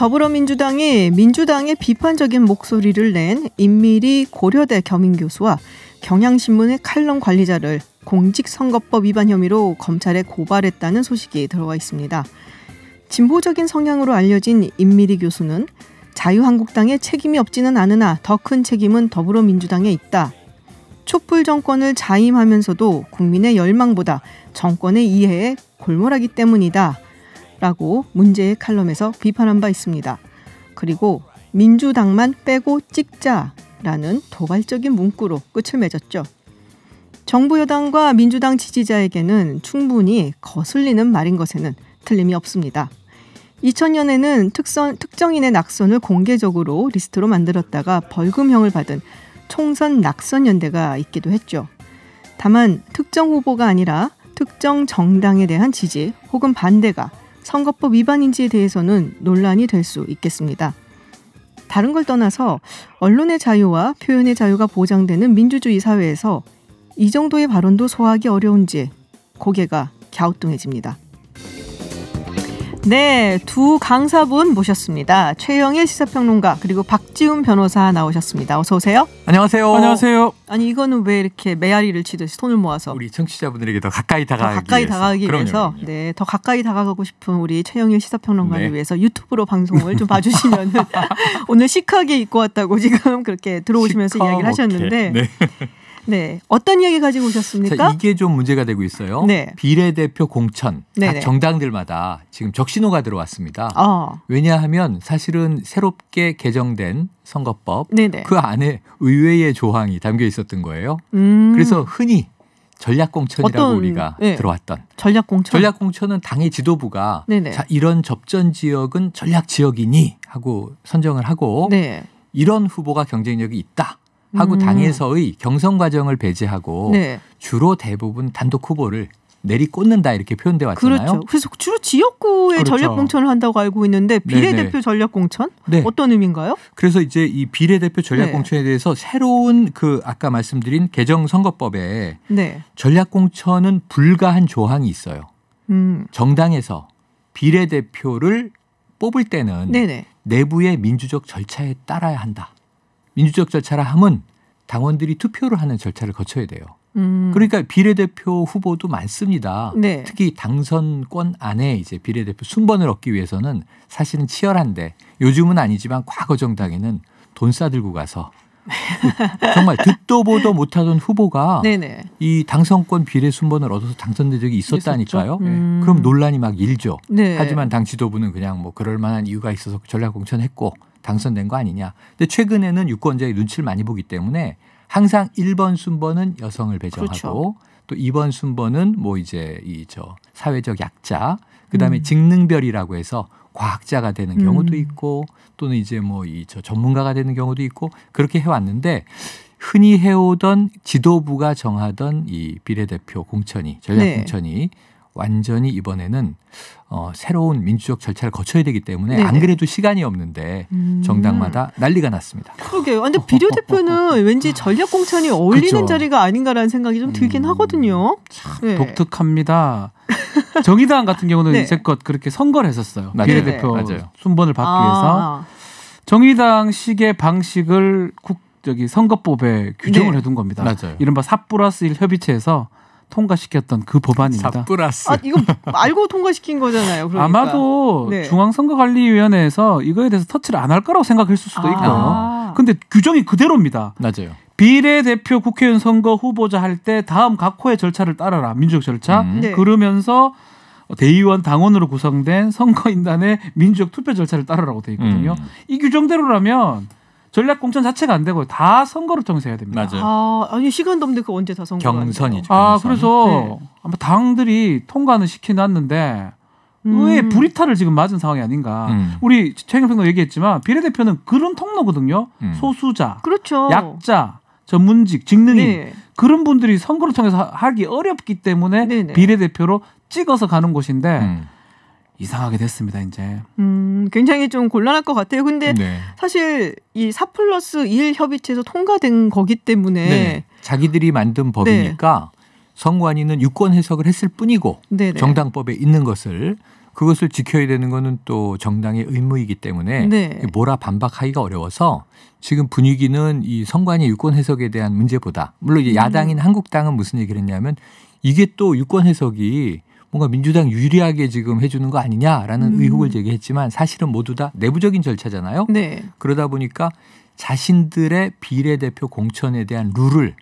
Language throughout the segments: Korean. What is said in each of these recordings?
더불어민주당이 민주당의 비판적인 목소리를 낸 임미리 고려대 겸임교수와 경향신문의 칼럼 관리자를 공직선거법 위반 혐의로 검찰에 고발했다는 소식이 들어와 있습니다. 진보적인 성향으로 알려진 임미리 교수는 자유한국당에 책임이 없지는 않으나 더 큰 책임은 더불어민주당에 있다. 촛불 정권을 자임하면서도 국민의 열망보다 정권의 이해에 골몰하기 때문이다. 라고 문제의 칼럼에서 비판한 바 있습니다. 그리고 민주당만 빼고 찍자라는 도발적인 문구로 끝을 맺었죠. 정부 여당과 민주당 지지자에게는 충분히 거슬리는 말인 것에는 틀림이 없습니다. 2000년에는 특정인의 낙선을 공개적으로 리스트로 만들었다가 벌금형을 받은 총선 낙선연대가 있기도 했죠. 다만 특정 후보가 아니라 특정 정당에 대한 지지 혹은 반대가 선거법 위반인지에 대해서는 논란이 될 수 있겠습니다. 다른 걸 떠나서 언론의 자유와 표현의 자유가 보장되는 민주주의 사회에서 이 정도의 발언도 소화하기 어려운지 고개가 갸우뚱해집니다. 네, 두 강사분 모셨습니다. 최영일 시사평론가 그리고 박지훈 변호사 나오셨습니다. 어서 오세요. 안녕하세요. 안녕하세요. 아니 이거는 왜 이렇게 메아리를 치듯이 손을 모아서 우리 청취자분들에게 더 가까이 다가가기 위해서 네, 더 가까이 다가가고 싶은 우리 최영일 시사평론가를 위해서 유튜브로 방송을 좀 봐주시면 오늘 시크하게 입고 왔다고 지금 그렇게 들어오시면서 이야기를 하셨는데 네, 어떤 이야기 가지고 오셨습니까? 자, 이게 좀 문제가 되고 있어요. 네. 비례대표 공천 각 정당들마다 지금 적신호가 들어왔습니다. 왜냐하면 사실은 새롭게 개정된 선거법 그 안에 의외의 조항이 담겨 있었던 거예요. 그래서 흔히 전략공천이라고 우리가 들어왔던. 전략공천은 당의 지도부가 자, 이런 접전 지역은 전략지역이니 하고 선정을 하고 이런 후보가 경쟁력이 있다. 하고 당에서의 경선 과정을 배제하고 주로 대부분 단독 후보를 내리꽂는다 이렇게 표현돼 왔잖아요. 그렇죠. 그래서 주로 지역구에 전략 공천을 한다고 알고 있는데 비례대표 전략 공천 어떤 의미인가요? 그래서 이제 이 비례대표 전략 공천에 대해서 새로운 그 아까 말씀드린 개정 선거법에 전략 공천은 불가한 조항이 있어요. 정당에서 비례대표를 뽑을 때는 내부의 민주적 절차에 따라야 한다. 민주적 절차라 함은 당원들이 투표를 하는 절차를 거쳐야 돼요. 그러니까 비례대표 후보도 많습니다. 특히 당선권 안에 이제 비례대표 순번을 얻기 위해서는 사실은 치열한데 요즘은 아니지만 과거 정당에는 돈 싸들고 가서 정말 듣도 보도 못하던 후보가 이 당선권 비례 순번을 얻어서 당선된 적이 있었다니까요. 그럼 논란이 막 일죠. 하지만 당 지도부는 그냥 뭐 그럴 만한 이유가 있어서 전략 공천했고 당선된 거 아니냐. 근데 최근에는 유권자의 눈치를 많이 보기 때문에 항상 1번 순번은 여성을 배정하고 또 2번 순번은 뭐 이제 사회적 약자, 그다음에 직능별이라고 해서 과학자가 되는 경우도 있고 또는 이제 뭐 전문가가 되는 경우도 있고 그렇게 해왔는데 흔히 해오던 지도부가 정하던 이 비례대표 공천이 전략 공천이 완전히 이번에는 새로운 민주적 절차를 거쳐야 되기 때문에 안 그래도 시간이 없는데 정당마다 난리가 났습니다. 그러게요. 근데 비례대표는 왠지 전략 공천이 어울리는 자리가 아닌가라는 생각이 좀 들긴 하거든요. 참 독특합니다. 정의당 같은 경우는 이제껏 그렇게 선거를 했었어요. 비례대표 순번을 받기 위해서. 정의당식의 방식을 선거법에 규정을 해둔 겁니다. 이른바 4+1 협의체에서 통과시켰던 그 법안입니다. 4+. 이거 알고 통과시킨 거잖아요. 그러니까. 아마도 중앙선거관리위원회에서 이거에 대해서 터치를 안 할 거라고 생각했을 수도 있고요. 근데 규정이 그대로입니다. 맞아요. 비례대표 국회의원 선거 후보자 할 때 다음 각 호의 절차를 따라라. 민주적 절차. 그러면서 대의원 당원으로 구성된 선거인단의 민주적 투표 절차를 따르라고 되어 있거든요. 이 규정대로라면 전략 공천 자체가 안 되고 다 선거를 통해서 해야 됩니다. 맞아요. 아니 시간도 없는데 그 언제 다 선거가 경선이죠. 그래서 아마 당들이 통과는 시켜놨는데 의회 불이탈을 지금 맞은 상황이 아닌가. 우리 최영일 평론가 얘기했지만 비례대표는 그런 통로거든요. 소수자, 약자, 전문직, 직능인 그런 분들이 선거를 통해서 하기 어렵기 때문에 비례대표로 찍어서 가는 곳인데 이상하게 됐습니다, 이제. 굉장히 좀 곤란할 것 같아요. 근데 사실 이 4+1 협의체에서 통과된 거기 때문에 자기들이 만든 법이니까 선관위는 유권 해석을 했을 뿐이고 정당법에 있는 것을 그것을 지켜야 되는 거는 또 정당의 의무이기 때문에 네. 뭐라 반박하기가 어려워서 지금 분위기는 이 선관위 유권 해석에 대한 문제보다 물론 이제 야당인 한국당은 무슨 얘기를 했냐면 이게 또 유권 해석이 뭔가 민주당 유리하게 지금 해주는 거 아니냐라는 의혹을 제기했지만 사실은 모두 다 내부적인 절차잖아요. 네. 그러다 보니까 자신들의 비례대표 공천에 대한 룰을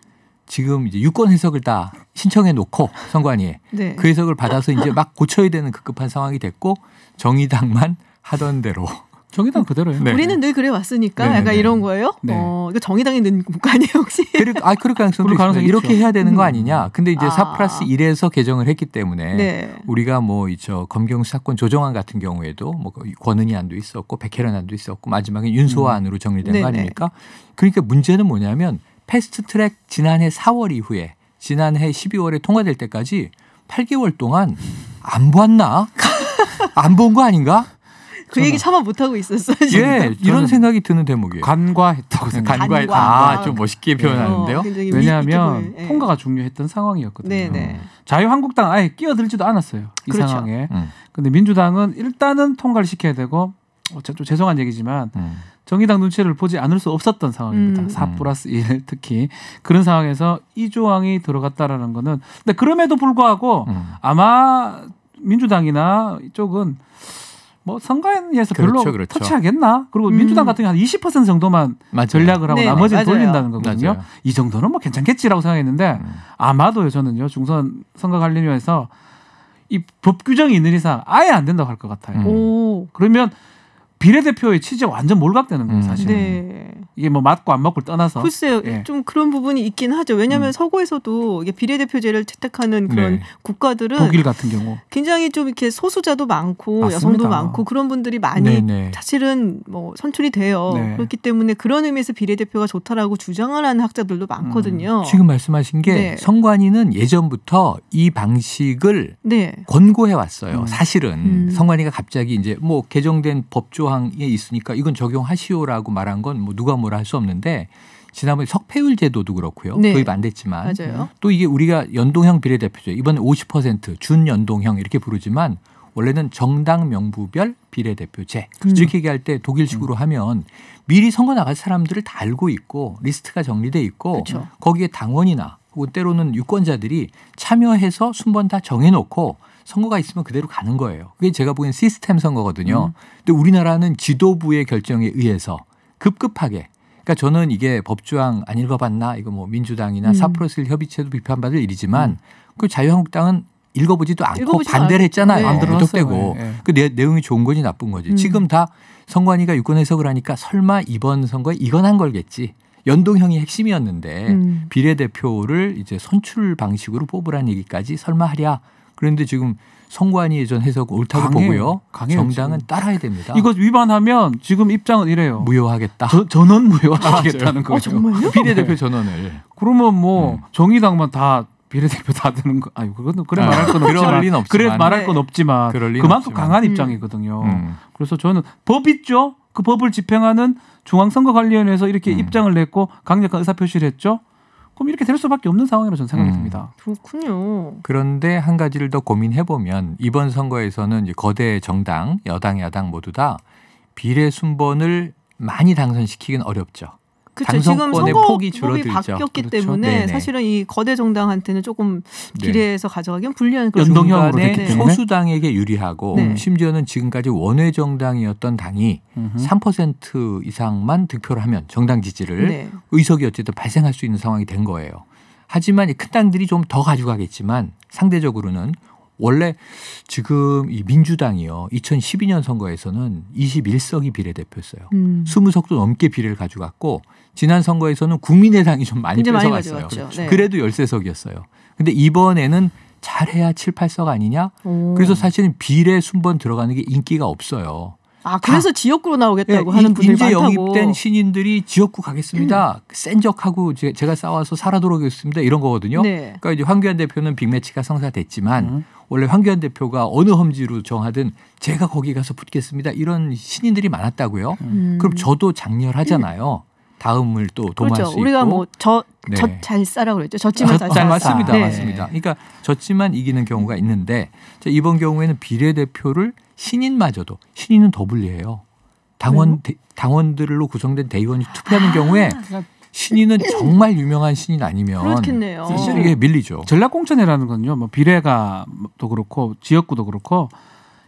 지금 이제 유권 해석을 다 신청해 놓고 선관위에 네. 그 해석을 받아서 이제 막 고쳐야 되는 급급한 상황이 됐고 정의당만 하던 대로. 정의당 그대로예요. 네. 우리는 늘 그래 왔으니까 네네네. 약간 이런 거예요. 네. 이거 정의당이 넣은 거 아니에요 혹시? 그럴 가능성도 있어요. 이렇게 해야 되는 거 아니냐. 근데 이제 4+1에서 개정을 했기 때문에 네. 우리가 뭐 검경 수사권 조정안 같은 경우에도 뭐 권은희 안도 있었고 백혜련 안도 있었고 마지막에 윤소아 안으로 정리된 거 아닙니까? 그러니까 문제는 뭐냐면 패스트트랙 지난해 4월 이후에 지난해 12월에 통과될 때까지 8개월 동안 안 봤나? 안 본 거 아닌가? 그 얘기 차마 못하고 있었어요. 예, 이런 생각이 드는 대목이에요. 간과했다고 생각합니다. 좀 멋있게 표현하는데요. 왜냐하면 통과가 중요했던 상황이었거든요. 네네. 자유한국당 아예 끼어들지도 않았어요. 이 그렇죠. 상황에. 그런데 민주당은 일단은 통과를 시켜야 되고 좀 죄송한 얘기지만 정의당 눈치를 보지 않을 수 없었던 상황입니다. 4+1 특히 그런 상황에서 이 조항이 들어갔다라는 거는 근데 그럼에도 불구하고 아마 민주당이나 이쪽은 뭐 선관위에서 별로 그렇죠. 터치하겠나? 그리고 민주당 같은 경우는 한 20% 정도만 맞아요. 전략을 하고 네네, 나머지를 맞아요. 돌린다는 거거든요. 맞아요. 이 정도는 뭐 괜찮겠지라고 생각했는데 아마도요 저는요 중선 선거관리위원회에서 이 법 규정이 있는 이상 아예 안 된다고 할 것 같아요. 오. 그러면 비례대표의 취지가 완전 몰각되는 거예요 사실. 네. 이게 뭐 맞고 안 맞고를 떠나서. 글쎄요. 예. 좀 그런 부분이 있긴 하죠. 왜냐하면 서구에서도 이게 비례대표제를 채택하는 그런 네. 국가들은 독일 같은 경우. 굉장히 좀 이렇게 소수자도 많고 맞습니다. 여성도 많고 그런 분들이 많이 네네. 사실은 뭐 선출이 돼요. 네. 그렇기 때문에 그런 의미에서 비례대표가 좋다라고 주장을 하는 학자들도 많거든요. 지금 말씀하신 게 네. 선관위는 예전부터 이 방식을 네. 권고해 왔어요. 사실은 선관위가 갑자기 이제 뭐 개정된 법 조항에 있으니까 이건 적용하시오라고 말한 건 뭐 누가 뭐라 할 수 없는데 지난번에 석패율 제도도 그렇고요. 네. 도입 안 됐지만 맞아요. 또 이게 우리가 연동형 비례대표제 이번에 50% 준연동형 이렇게 부르지만 원래는 정당 명부별 비례대표제 이렇게 얘기할 때 독일식으로 하면 미리 선거 나갈 사람들을 다 알고 있고 리스트가 정리돼 있고 그렇죠. 거기에 당원이나 혹은 때로는 유권자들이 참여해서 순번 다 정해놓고 선거가 있으면 그대로 가는 거예요. 그게 제가 보기엔 시스템 선거거든요. 근데 우리나라는 지도부의 결정에 의해서 급급하게 그러니까 저는 이게 법조항 안 읽어봤나 이거 뭐 민주당이나 4+1 협의체도 비판받을 일이지만 그 자유한국당은 읽어보지도 않고 반대를 했잖아요. 안 들어갔어요. 무턱대고. 네. 그 내용이 좋은 건지 나쁜 건지. 지금 다 선관위가 유권 해석을 하니까 설마 이번 선거에 이건 한 걸겠지. 연동형이 핵심이었는데 비례대표를 이제 선출 방식으로 뽑으라는 얘기까지 설마 하랴. 그런데 지금 선관위 예전 해석 옳다고 보고요. 정당은 지금. 따라야 됩니다. 이거 위반하면 지금 입장은 이래요. 무효하겠다. 전원 무효하겠다는 거죠. 정말요? 비례대표 전원을. 그러면 뭐 정의당만 다 비례대표 다 되는 거. 아유 그건 그래 말할 건 없지만. 그래 말할 건 없지만 그만큼 없지만. 강한 입장이거든요. 그래서 저는 법 있죠. 그 법을 집행하는 중앙선거관리위원회에서 이렇게 입장을 냈고 강력한 의사표시를 했죠. 그럼 이렇게 될 수밖에 없는 상황이라고 저는 생각이 듭니다. 그렇군요. 그런데 한 가지를 더 고민해보면 이번 선거에서는 이제 거대 정당, 여당, 야당 모두 다 비례 순번을 많이 당선시키긴 어렵죠. 그렇죠. 지금 폭이 선거법이 줄어들죠. 바뀌었기 그렇죠. 때문에 네네. 사실은 이 거대 정당한테는 조금 비례해서 가져가기는 불리한 그런 연동형으로 중간에 됐기 때문에. 소수당에게 유리하고 네. 심지어는 지금까지 원외 정당이었던 당이 3% 이상만 득표를 하면 정당 지지를 네. 의석이 어쨌든 발생할 수 있는 상황이 된 거예요. 하지만 이 큰 당들이 좀 더 가져가겠지만 상대적으로는 원래 지금 이 민주당이요. 2012년 선거에서는 21석이 비례대표였어요. 20석도 넘게 비례를 가져갔고 지난 선거에서는 국민의당이 좀 많이 뺏어갔어요. 네. 그래도 13석이었어요. 근데 이번에는 잘해야 7, 8석 아니냐? 그래서 사실은 비례 순번 들어가는 게 인기가 없어요. 아 그래서 지역구로 나오겠다고 하는 분들이 인재 많다고. 영입된 신인들이 지역구 가겠습니다. 센 적하고 제가 싸워서 살아 돌아오겠습니다. 이런 거거든요. 네. 그러니까 이제 황교안 대표는 빅매치가 성사됐지만 원래 황교안 대표가 어느 험지로 정하든 제가 거기 가서 붙겠습니다. 이런 신인들이 많았다고요. 그럼 저도 장렬하잖아요. 다음을 또 도모할 그렇죠. 수 우리가 있고. 뭐 잘 싸라고 그랬죠. 졌지만 잘 싸. 맞습니다. 네. 맞습니다. 그러니까 졌지만 이기는 경우가 있는데 이번 경우에는 비례대표를 신인마저도 신인은 더 불리해요. 당원들로 구성된 대의원이 투표하는 경우에 신인은 정말 유명한 신인 아니면 그렇겠네요. 사실 이게 밀리죠. 전략공천이라는 건요. 뭐 비례가도 그렇고 지역구도 그렇고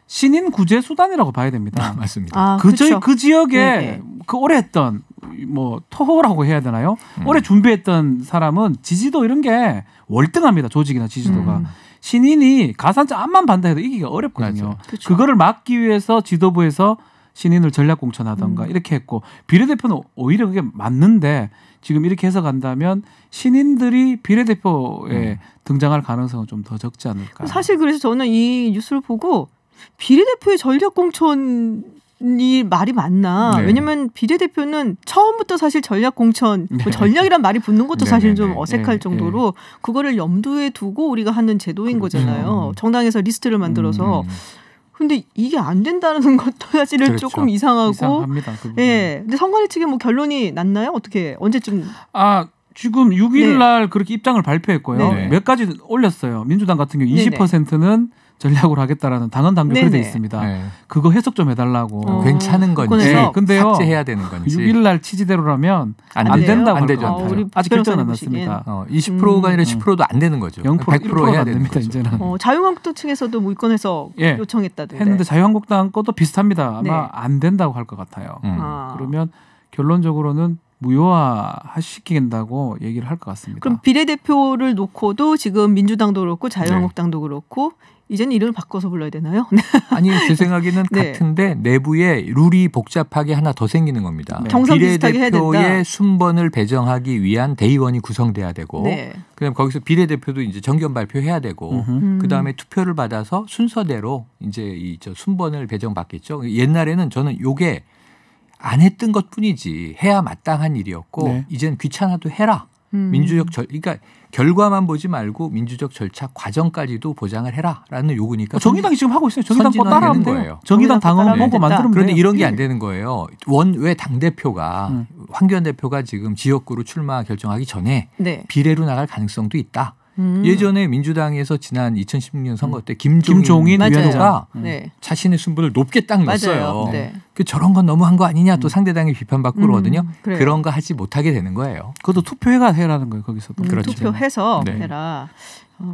신인 구제 수단이라고 봐야 됩니다. 맞습니다. 그 지역에 그 오래 했던 뭐 토호라고 해야 되나요? 오래 준비했던 사람은 지지도 이런 게 월등합니다. 조직이나 지지도가. 신인이 가산점 암만 반다 해도 이기기가 어렵거든요. 그거를 막기 위해서 지도부에서 신인을 전략공천하던가 이렇게 했고 비례대표는 오히려 그게 맞는데 지금 이렇게 해석한다면 신인들이 비례대표에 등장할 가능성은 좀 더 적지 않을까. 사실 그래서 저는 이 뉴스를 보고 비례대표의 전략공천이 말이 맞나. 네. 왜냐하면 비례대표는 처음부터 사실 전략공천, 네. 전략이란 말이 붙는 것도 사실 좀 어색할 정도로 그거를 염두에 두고 우리가 하는 제도인 거잖아요. 정당에서 리스트를 만들어서. 근데 이게 안 된다는 것도 사실은 그렇죠. 조금 이상하고. 이상합니다. 예. 근데 선관위 측에 뭐 결론이 났나요? 어떻게 언제쯤? 지금 6일 날 그렇게 입장을 발표했고요. 네. 몇 가지 올렸어요. 민주당 같은 경우 20%는 전략으로 하겠다라는 당헌 당규로 돼 있습니다. 네. 그거 해석 좀 해달라고. 괜찮은 건지 근데요, 삭제해야 되는 건지. 6일 날 취지대로라면 안 된다고. 안 되죠. 아직 결정은 안 났습니다. 20%가 아니라 10%도 안 되는 거죠. 100% 해야 됩니다. 이제는. 자유한국당 측에서 뭐 이건 해석 요청했다던데. 했는데 자유한국당 것도 비슷합니다. 아마 안 된다고 할 것 같아요. 그러면 결론적으로는 무효화시킨다고 얘기를 할 것 같습니다. 그럼 비례대표를 놓고도 지금 민주당도 그렇고 자유한국당도 그렇고 이제는 이름을 바꿔서 불러야 되나요? 아니 제 생각에는 같은데 내부에 룰이 복잡하게 하나 더 생기는 겁니다. 비례대표의 순번을 배정하기 위한 대의원이 구성돼야 되고 그다음 거기서 비례대표도 이제 정견 발표해야 되고 그다음에 투표를 받아서 순서대로 이제 이 순번을 배정받겠죠. 옛날에는 저는 요게 안 했던 것뿐이지 해야 마땅한 일이었고 이제는 귀찮아도 해라. 민주적 그러니까 결과만 보지 말고 민주적 절차 과정까지도 보장을 해라라는 요구니까. 정의당이 지금 하고 있어요. 정의당 거 따라하면 거예요. 정의당 당원 보고 만들면 그런데 이런 게 안 되는 거예요. 왜 당대표가 황교안 대표가 지금 지역구로 출마 결정하기 전에 비례로 나갈 가능성도 있다. 예전에 민주당에서 지난 2016년 선거 때 김종인 위원장가 자신의 순번을 높게 딱 넣었어요. 저런 건 너무한 거 아니냐 또 상대당이 비판받고 그러거든요. 그런 거 하지 못하게 되는 거예요. 그것도 투표해가 해라는 거예요. 거기서도. 그렇죠. 투표해서 해라.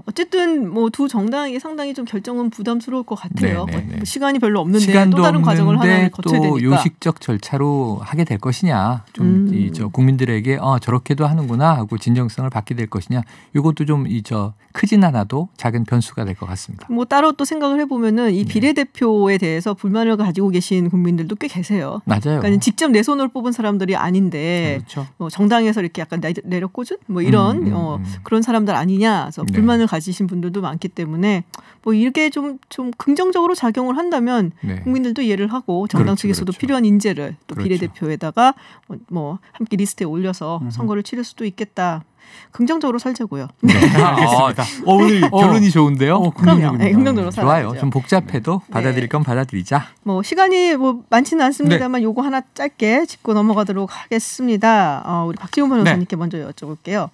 어쨌든 뭐 두 정당이 상당히 좀 결정은 부담스러울 것 같아요. 시간이 별로 없는데 또 다른 과정을 하나를 거쳐야 되니까. 또 요식적 절차로 하게 될 것이냐. 좀 국민들에게 저렇게도 하는구나 하고 진정성을 받게 될 것이냐. 이것도 좀 크진 않아도 작은 변수가 될 것 같습니다. 뭐 따로 또 생각을 해보면은 이 비례대표에 대해서 불만을 가지고 계신 국민들도 꽤 계세요. 맞아요. 그러니까 직접 내 손을 뽑은 사람들이 아닌데 뭐 정당에서 이렇게 약간 내려꽂은 뭐 이런 그런 사람들 아니냐. 그래서 불만을 가지신 분들도 많기 때문에 뭐 이렇게 좀 긍정적으로 작용을 한다면 국민들도 이해를 하고 정당 측에서도 필요한 인재를 또 비례대표에다가 뭐 함께 리스트에 올려서 선거를 치를 수도 있겠다. 긍정적으로 살자고요. 알겠습니다. 오늘 결론이 좋은데요. 그럼요. 긍정적으로 살아야죠. 좋아요. 좀 복잡해도 받아들일 건 받아들이자. 뭐 시간이 뭐 많지는 않습니다만 요거 하나 짧게 짚고 넘어가도록 하겠습니다. 우리 박지훈 변호사님께 먼저 여쭤볼게요.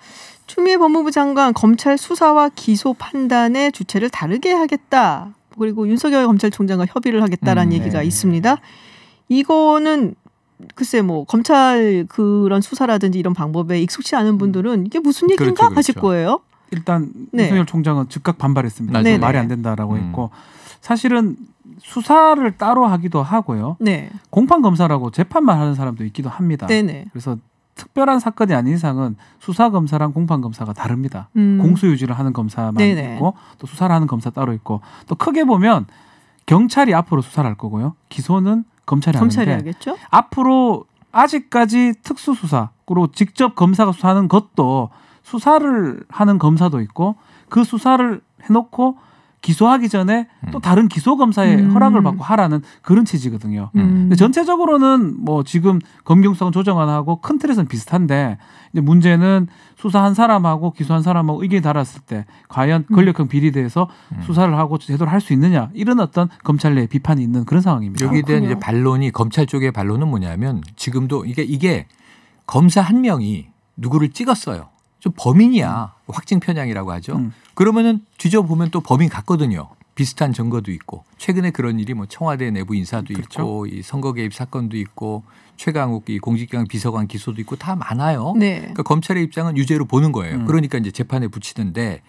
추미애 법무부 장관 검찰 수사와 기소 판단의 주체를 다르게 하겠다. 그리고 윤석열 검찰총장과 협의를 하겠다라는 얘기가 있습니다. 이거는 글쎄 뭐 검찰 그런 수사라든지 이런 방법에 익숙치 않은 분들은 이게 무슨 얘기인가 하실 거예요. 일단 윤석열 총장은 즉각 반발했습니다. 말이 안 된다라고 했고 사실은 수사를 따로 하기도 하고요. 공판검사라고 재판만 하는 사람도 있기도 합니다. 그래서 특별한 사건이 아닌 이상은 수사검사랑 공판검사가 다릅니다. 공소유지를 하는 검사만 있고 또 수사를 하는 검사 따로 있고 또 크게 보면 경찰이 앞으로 수사를 할 거고요. 기소는 검찰이 하겠죠? 앞으로 아직까지 특수수사로 직접 검사가 수사하는 것도 수사를 하는 검사도 있고 그 수사를 해놓고 기소하기 전에 또 다른 기소검사의 허락을 받고 하라는 그런 취지거든요. 근데 전체적으로는 뭐 지금 검경수사권 조정 안 하고 큰 틀에서는 비슷한데 이제 문제는 수사한 사람하고 기소한 사람하고 의견이 달랐을 때 과연 권력형 비리에 대해서 수사를 하고 제대로 할 수 있느냐 이런 어떤 검찰 내 비판이 있는 그런 상황입니다. 여기에 대한 이제 반론이 검찰 쪽의 반론은 뭐냐면 지금도 이게 검사 한 명이 누구를 찍었어요. 좀 범인이야. 확증 편향이라고 하죠. 그러면은 뒤져보면 또 범인 같거든요. 비슷한 증거도 있고 최근에 그런 일이 뭐 청와대 내부 인사도 그렇죠. 있고 이 선거 개입 사건도 있고 최강욱 이 공직기강 비서관 기소도 있고 다 많아요. 네. 그러니까 검찰의 입장은 유죄로 보는 거예요. 그러니까 이제 재판에 붙이는데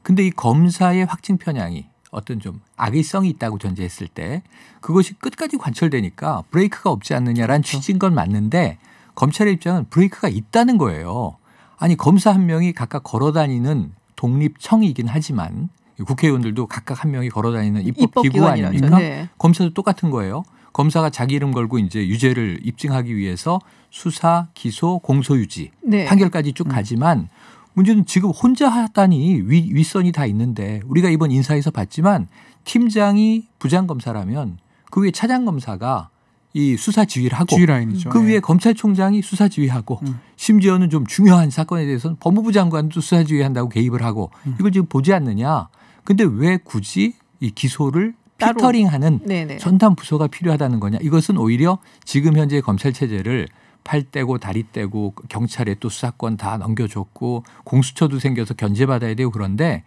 근데 이 검사의 확증 편향이 어떤 좀 악의성이 있다고 전제했을 때 그것이 끝까지 관철되니까 브레이크가 없지 않느냐라는 취지인 건 맞는데 검찰의 입장은 브레이크가 있다는 거예요. 아니 검사 한 명이 각각 걸어다니는 독립청이긴 하지만 국회의원들도 각각 한 명이 걸어다니는 입법기구 아닙니까? 네. 검사도 똑같은 거예요. 검사가 자기 이름 걸고 이제 유죄를 입증하기 위해서 수사, 기소, 공소유지 네. 판결까지 쭉 가지만 문제는 지금 혼자 하다니 윗선이 다 있는데 우리가 이번 인사에서 봤지만 팀장이 부장검사라면 그 위에 차장검사가 이 수사 지휘를 하고 지휘라인이죠. 그 위에 검찰총장이 수사 지휘하고 심지어는 좀 중요한 사건에 대해서는 법무부 장관도 수사 지휘한다고 개입을 하고 이걸 지금 보지 않느냐. 근데 왜 굳이 이 기소를 피터링하는 전담 부서가 필요하다는 거냐. 이것은 오히려 지금 현재 검찰 체제를 팔 떼고 다리 떼고 경찰에 또 수사권 다 넘겨줬고 공수처도 생겨서 견제받아야 되고 그런데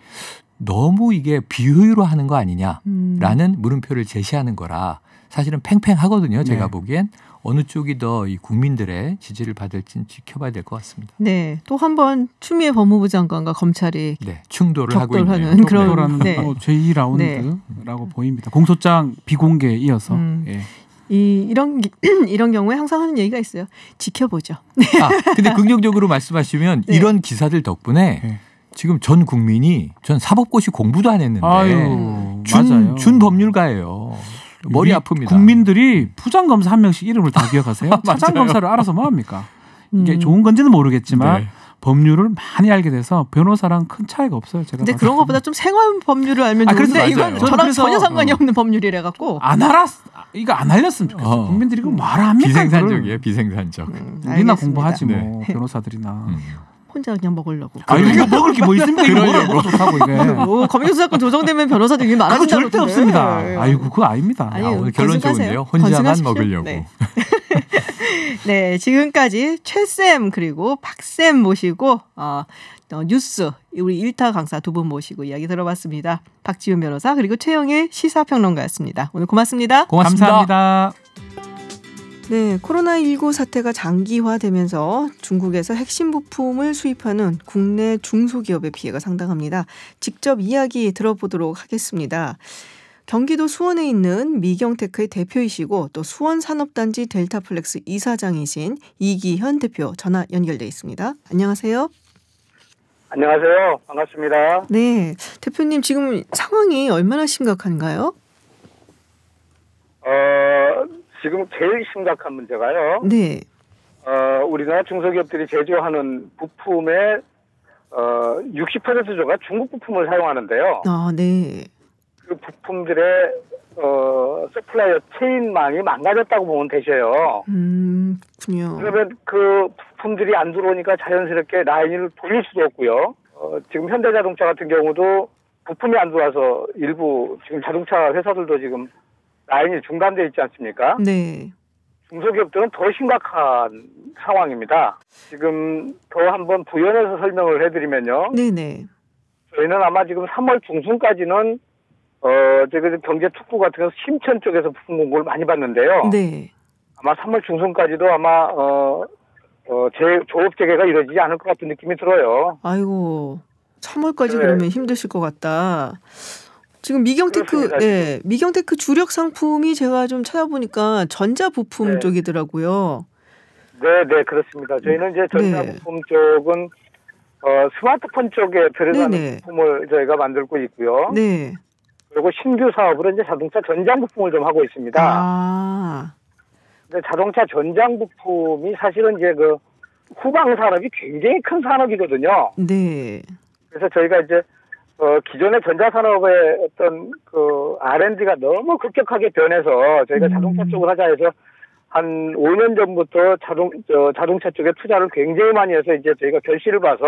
너무 이게 비효율로 하는 거 아니냐라는 물음표를 제시하는 거라 사실은 팽팽하거든요. 제가 보기엔 어느 쪽이 더 이 국민들의 지지를 받을지는 지켜봐야 될 것 같습니다. 네, 또 한 번 추미애 법무부 장관과 검찰이 충돌을 하고 있는 그런 제2라운드라고 보입니다. 공소장 비공개에 이어서. 이런 경우에 항상 하는 얘기가 있어요. 지켜보죠. 근데 긍정적으로 말씀하시면 이런 기사들 덕분에 지금 전 국민이 전 사법고시 공부도 안 했는데 맞아요. 준 법률가예요. 머리 아픕니다. 국민들이 부장검사 한 명씩 이름을 다 기억하세요. 차장검사를 알아서 뭐합니까? 이게 좋은 건지는 모르겠지만 법률을 많이 알게 돼서 변호사랑 큰 차이가 없어요. 제가. 근데 그런 것보다 좀 생활 법률을 알면 좋은데 이건 저랑 전혀 상관이 없는 법률이래 갖고 이거 안 알렸으면 좋겠어요. 국민들이 이거 말합니까? 비생산적이에요. 비생산적. 우리나 공부하지 뭐 변호사들이나. 혼자 그냥 먹으려고. 이거 먹을 게 뭐 있습니까? 이거 먹어도 좋다고 이게. 검경수사권 조정되면 변호사들이 많아진다고. 그거 절대 없습니다. 아이고 그거 아닙니다. 오늘 결론 좋은데요. 혼자만 먹으려고. 네, 지금까지 최쌤 그리고 박쌤 모시고 뉴스 우리 일타 강사 두 분 모시고 이야기 들어봤습니다. 박지훈 변호사 그리고 최영일 시사평론가였습니다. 오늘 고맙습니다. 감사합니다. 네, 코로나19 사태가 장기화되면서 중국에서 핵심 부품을 수입하는 국내 중소기업의 피해가 상당합니다. 직접 이야기 들어보도록 하겠습니다. 경기도 수원에 있는 미경테크의 대표이시고 또 수원산업단지 델타플렉스 이사장이신 이기현 대표 전화 연결돼 있습니다. 안녕하세요. 안녕하세요. 반갑습니다. 네, 대표님 지금 상황이 얼마나 심각한가요? 지금 제일 심각한 문제가요. 네. 우리나라 중소기업들이 제조하는 부품의 60%조가 중국 부품을 사용하는데요. 네. 그 부품들의 서플라이어 체인망이 망가졌다고 보면 되셔요. 그렇군요. 그러면 그 부품들이 안 들어오니까 자연스럽게 라인을 돌릴 수도 없고요. 지금 현대자동차 같은 경우도 부품이 안 들어와서 일부 지금 자동차 회사들도 지금 라인이 중단되어 있지 않습니까? 네. 중소기업들은 더 심각한 상황입니다. 지금 더 한번 부연해서 설명을 해드리면요. 네네. 저희는 아마 지금 3월 중순까지는 저희 경제특구 같은 경우 심천 쪽에서 부품 공고를 많이 받는데요. 네. 아마 3월 중순까지도 아마 조업 재개가 이루어지지 않을 것 같은 느낌이 들어요. 아이고, 3월까지 그러면 힘드실 것 같다. 지금 미경테크 주력 상품이 제가 좀 찾아보니까 전자부품 쪽이더라고요. 네, 그렇습니다. 저희는 이제 전자부품 쪽은 스마트폰 쪽에 들어가는 부품을 저희가 만들고 있고요. 네. 그리고 신규 사업으로 이제 자동차 전장 부품을 좀 하고 있습니다. 근데 자동차 전장 부품이 사실은 이제 그 후방 산업이 굉장히 큰 산업이거든요. 네. 그래서 저희가 이제 기존의 전자산업의 어떤 그 R&D가 너무 급격하게 변해서 저희가 자동차 쪽을 하자 해서 한 5년 전부터 자동차 쪽에 투자를 굉장히 많이 해서 이제 저희가 결실을 봐서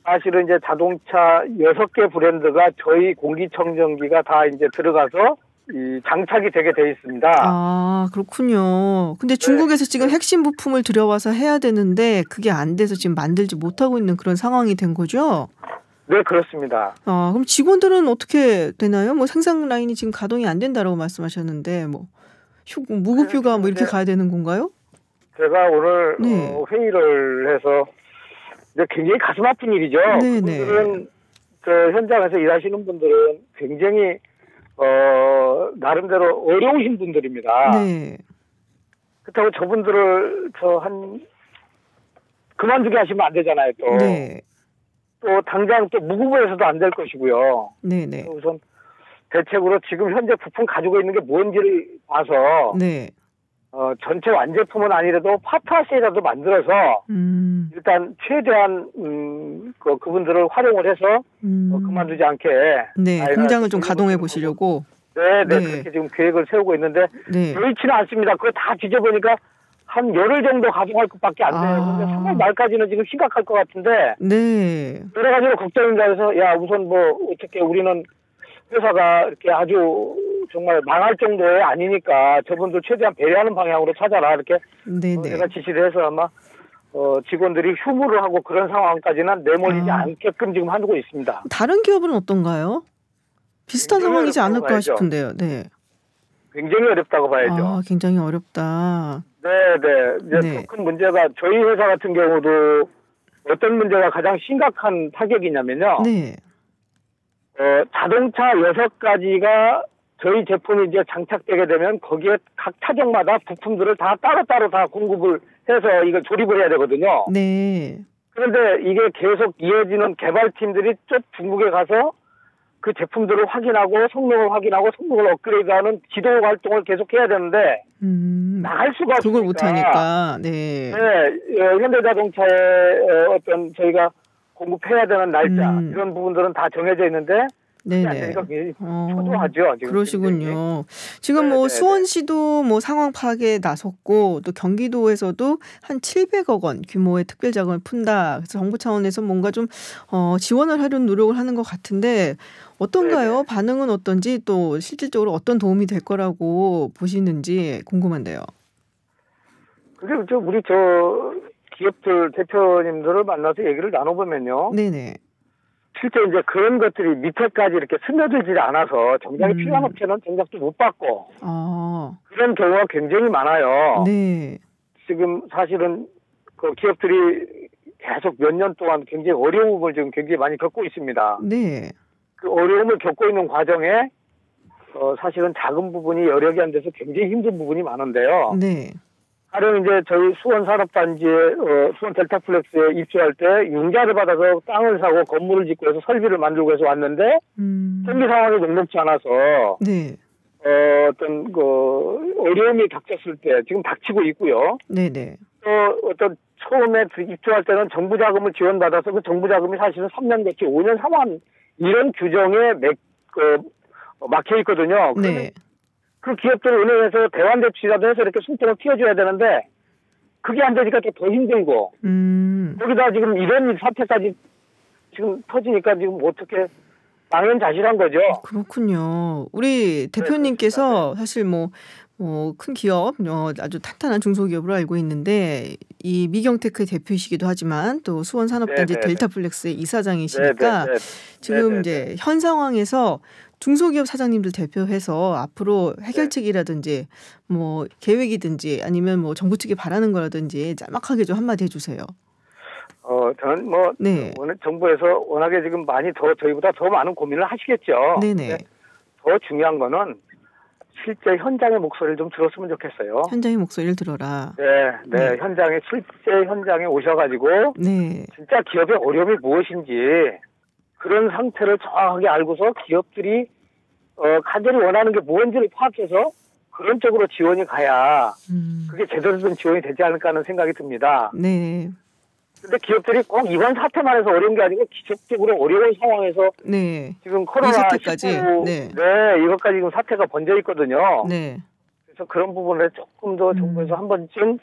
사실은 이제 자동차 6개 브랜드가 저희 공기청정기가 다 이제 들어가서 이 장착이 되게 돼 있습니다. 그렇군요. 근데 중국에서 지금 핵심 부품을 들여와서 해야 되는데 그게 안 돼서 지금 만들지 못하고 있는 그런 상황이 된 거죠? 네, 그렇습니다. 그럼 직원들은 어떻게 되나요? 뭐 생산 라인이 지금 가동이 안 된다라고 말씀하셨는데 뭐 무급휴가 뭐 이렇게 가야 되는 건가요? 제가 오늘 회의를 해서 굉장히 가슴 아픈 일이죠. 그분들은 현장에서 일하시는 분들은 굉장히 나름대로 어려우신 분들입니다. 네. 그렇다고 저분들을 그만두게 하시면 안 되잖아요. 또. 네. 또 당장 또 무급으로서도 안 될 것이고요. 네네. 우선 대책으로 지금 현재 부품 가지고 있는 게 뭔지를 봐서 전체 완제품은 아니라도 파트하시라도 만들어서 일단 최대한 그분들을 활용을 해서 그만두지 않게 공장을 좀 가동해 보시려고. 네, 그렇게 지금 계획을 세우고 있는데 여의치는 않습니다. 그거 다 뒤져보니까 한 열흘 정도 가동할 것밖에 안 돼요. 근데 3월 말까지는 지금 심각할 것 같은데. 네. 여러 가지로 걱정입니다. 그래서 우선 어떻게 우리는 회사가 이렇게 아주 정말 망할 정도의 아니니까 저분들 최대한 배려하는 방향으로 찾아라 이렇게 제가 지시를 해서 아마 직원들이 휴무를 하고 그런 상황까지는 내몰리지 않게끔 지금 하고 있습니다. 다른 기업은 어떤가요? 비슷한 상황이지 않을까 싶은데요. 네. 굉장히 어렵다고 봐야죠. 굉장히 어렵다. 네. 이제 큰 문제가 저희 회사 같은 경우도 어떤 문제가 가장 심각한 타격이냐면요. 네. 자동차 6가지가 저희 제품이 이제 장착되게 되면 거기에 각 차종마다 부품들을 다 따로따로 다 공급을 해서 이걸 조립을 해야 되거든요. 네. 그런데 이게 계속 이어지는 개발팀들이 쭉 중국에 가서 그 제품들을 확인하고 성능을 확인하고 성능을 업그레이드하는 지도 활동을 계속 해야 되는데 나갈 수가 없으니까 그걸 못하니까 현대자동차의 어떤 저희가 공급해야 되는 날짜 이런 부분들은 다 정해져 있는데 네네. 초조하죠. 지금 그러시군요. 지금 뭐 수원시도 뭐 상황 파악에 나섰고 또 경기도에서도 한 700억 원 규모의 특별 자금을 푼다. 그래서 정부 차원에서 뭔가 좀 지원을 하려는 노력을 하는 것 같은데 어떤가요? 반응은 어떤지 또 실질적으로 어떤 도움이 될 거라고 보시는지 궁금한데요. 근데 우리 기업들 대표님들을 만나서 얘기를 나눠보면요. 네네. 실제 이제 그런 것들이 밑에까지 이렇게 스며들지 않아서 정작이 필요한 업체는 정작도 못 받고 그런 경우가 굉장히 많아요. 네. 지금 사실은 그 기업들이 계속 몇 년 동안 굉장히 어려움을 지금 굉장히 많이 겪고 있습니다. 네. 그 어려움을 겪고 있는 과정에 사실은 작은 부분이 여력이 안 돼서 굉장히 힘든 부분이 많은데요. 네. 가령 이제 저희 수원 산업단지에 수원 델타플렉스에 입주할 때 융자를 받아서 땅을 사고 건물을 짓고 해서 설비를 만들고 해서 왔는데 경기 상황이 녹록지 않아서 어떤 어려움이 닥쳤을 때 지금 닥치고 있고요. 네네. 또 어떤 처음에 입주할 때는 정부 자금을 지원받아서 그 정부 자금이 사실은 3년 내지 5년 상환 이런 규정에 막혀 있거든요. 네. 그 기업들 은행에서 대환대출이라도 해서 이렇게 숨통을 틔워줘야 되는데 그게 안 되니까 또 더 힘들고 거기다 지금 이런 사태까지 지금 터지니까 지금 어떻게 망연자실한 거죠. 그렇군요. 우리 대표님께서 사실 큰 기업, 아주 탄탄한 중소기업으로 알고 있는데 이 미경테크의 대표이시기도 하지만 또 수원산업단지 델타플렉스의 이사장이시니까 지금 이제 현 상황에서 중소기업 사장님들 대표해서 앞으로 해결책이라든지 뭐 계획이든지 아니면 뭐 정부 측이 바라는 거라든지 짤막하게 좀 한마디 해주세요. 저는 정부에서 워낙에 지금 많이 저희보다 더 많은 고민을 하시겠죠. 네네. 더 중요한 거는 실제 현장의 목소리를 좀 들었으면 좋겠어요. 현장의 목소리를 들어라. 네. 실제 현장에 오셔가지고 진짜 기업의 어려움이 무엇인지 그런 상태를 정확하게 알고서 기업들이 간절히 원하는 게 뭔지를 파악해서 그런 쪽으로 지원이 가야 그게 제대로 된 지원이 되지 않을까 하는 생각이 듭니다. 네. 근데 기업들이 꼭 이번 사태만 해서 어려운 게 아니고 기적적으로 어려운 상황에서 지금 코로나19 이것까지 지금 사태가 번져 있거든요. 네. 그래서 그런 부분에 조금 더 정부에서 한 번쯤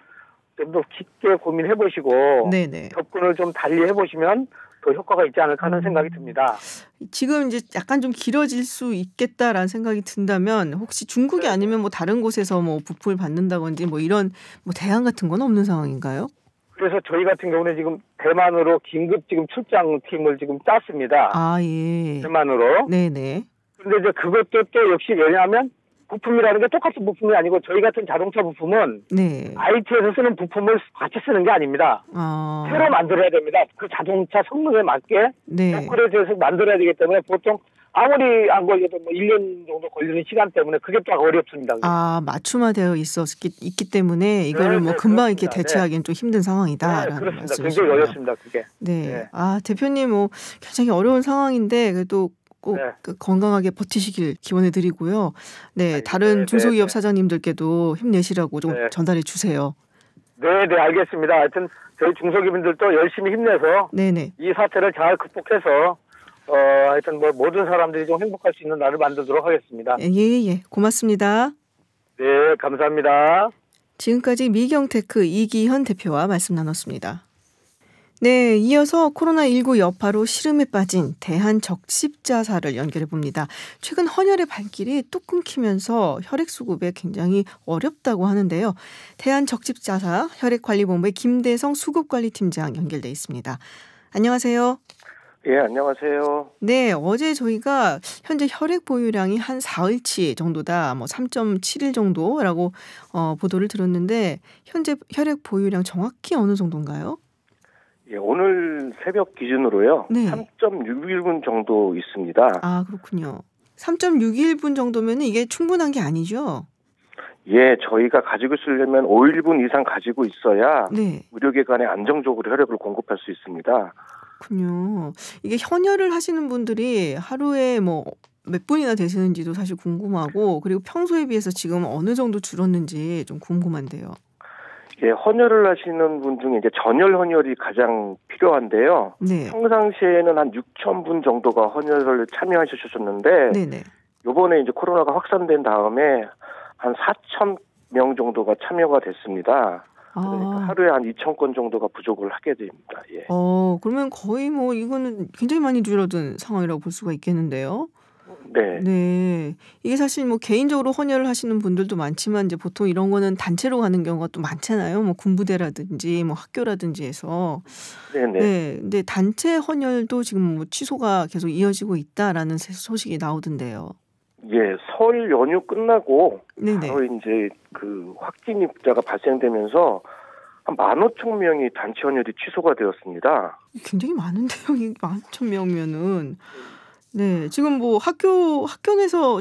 좀 더 깊게 고민해 보시고 접근을 좀 달리 해 보시면 더 효과가 있지 않을까 하는 생각이 듭니다. 지금 이제 약간 좀 길어질 수 있겠다라는 생각이 든다면 혹시 중국이 아니면 뭐 다른 곳에서 뭐 부품을 받는다든지 뭐 이런 뭐 대안 같은 건 없는 상황인가요? 그래서 저희 같은 경우는 지금 대만으로 긴급 지금 출장팀을 지금 짰습니다. 아, 예. 대만으로. 네네. 근데 이제 그것도 또 역시 왜냐하면 부품이라는 게 똑같은 부품이 아니고 저희 같은 자동차 부품은 네. IT에서 쓰는 부품을 같이 쓰는 게 아닙니다. 새로 만들어야 됩니다. 그 자동차 성능에 맞게 네. 업그레이드해서 만들어야 되기 때문에 보통 아무리 안 걸려도 뭐 1년 정도 걸리는 시간 때문에 그게 또 어렵습니다. 아, 맞춤화되어 있기 때문에 이거를 뭐 금방 이렇게 대체하기는 좀 힘든 상황이다라는 그렇습니다. 말씀이시군요. 굉장히 어렵습니다. 그게. 네. 아, 대표님 뭐 굉장히 어려운 상황인데 그래도 꼭 건강하게 버티시길 기원해 드리고요. 네, 다른 중소기업 사장님들께도 힘내시라고 좀 전달해 주세요. 네, 알겠습니다. 하여튼 저희 중소기업인들도 열심히 힘내서 이 사태를 잘 극복해서 하여튼 뭐 모든 사람들이 좀 행복할 수 있는 날을 만들도록 하겠습니다. 예. 고맙습니다. 네, 감사합니다. 지금까지 미경테크 이기현 대표와 말씀 나눴습니다. 네, 이어서 코로나19 여파로 시름에 빠진 대한적십자사를 연결해 봅니다. 최근 헌혈의 발길이 뚝 끊기면서 혈액 수급에 굉장히 어렵다고 하는데요. 대한적십자사 혈액관리본부의 김대성 수급관리팀장 연결돼 있습니다. 안녕하세요. 예, 안녕하세요. 네, 어제 저희가 현재 혈액 보유량이 한 사흘치 정도다, 3.7일 정도라고 보도를 들었는데 현재 혈액 보유량 정확히 어느 정도인가요? 예, 오늘 새벽 기준으로요. 3.61분 정도 있습니다. 아, 그렇군요. 3.61분 정도면 이게 충분한 게 아니죠? 예, 저희가 가지고 있으려면 5일분 이상 가지고 있어야 의료기관에 안정적으로 혈액을 공급할 수 있습니다. 그렇군요. 이게 헌혈을 하시는 분들이 하루에 몇 분이나 되시는지도 사실 궁금하고, 그리고 평소에 비해서 지금 어느 정도 줄었는지 좀 궁금한데요. 예, 헌혈을 하시는 분 중에 이제 전혈 헌혈이 가장 필요한데요. 평상시에는 한 6,000분 정도가 헌혈을 참여하셨었는데, 이번에 이제 코로나가 확산된 다음에 한 4,000명 정도가 참여가 됐습니다. 그러니까 하루에 한 2,000건 정도가 부족을 하게 됩니다. 예. 그러면 거의 이거는 굉장히 많이 줄어든 상황이라고 볼 수가 있겠는데요. 네. 이게 사실 개인적으로 헌혈을 하시는 분들도 많지만 이제 보통 이런 거는 단체로 가는 경우가 또 많잖아요. 군부대라든지 학교라든지 해서. 네. 근데 단체 헌혈도 지금 취소가 계속 이어지고 있다라는 소식이 나오던데요. 예, 설 연휴 끝나고 바로 이제 그 확진자가 발생되면서 한 15,000명이 단체 헌혈이 취소가 되었습니다. 굉장히 많은데요. 15,000명면은. 네, 지금 학교 내에서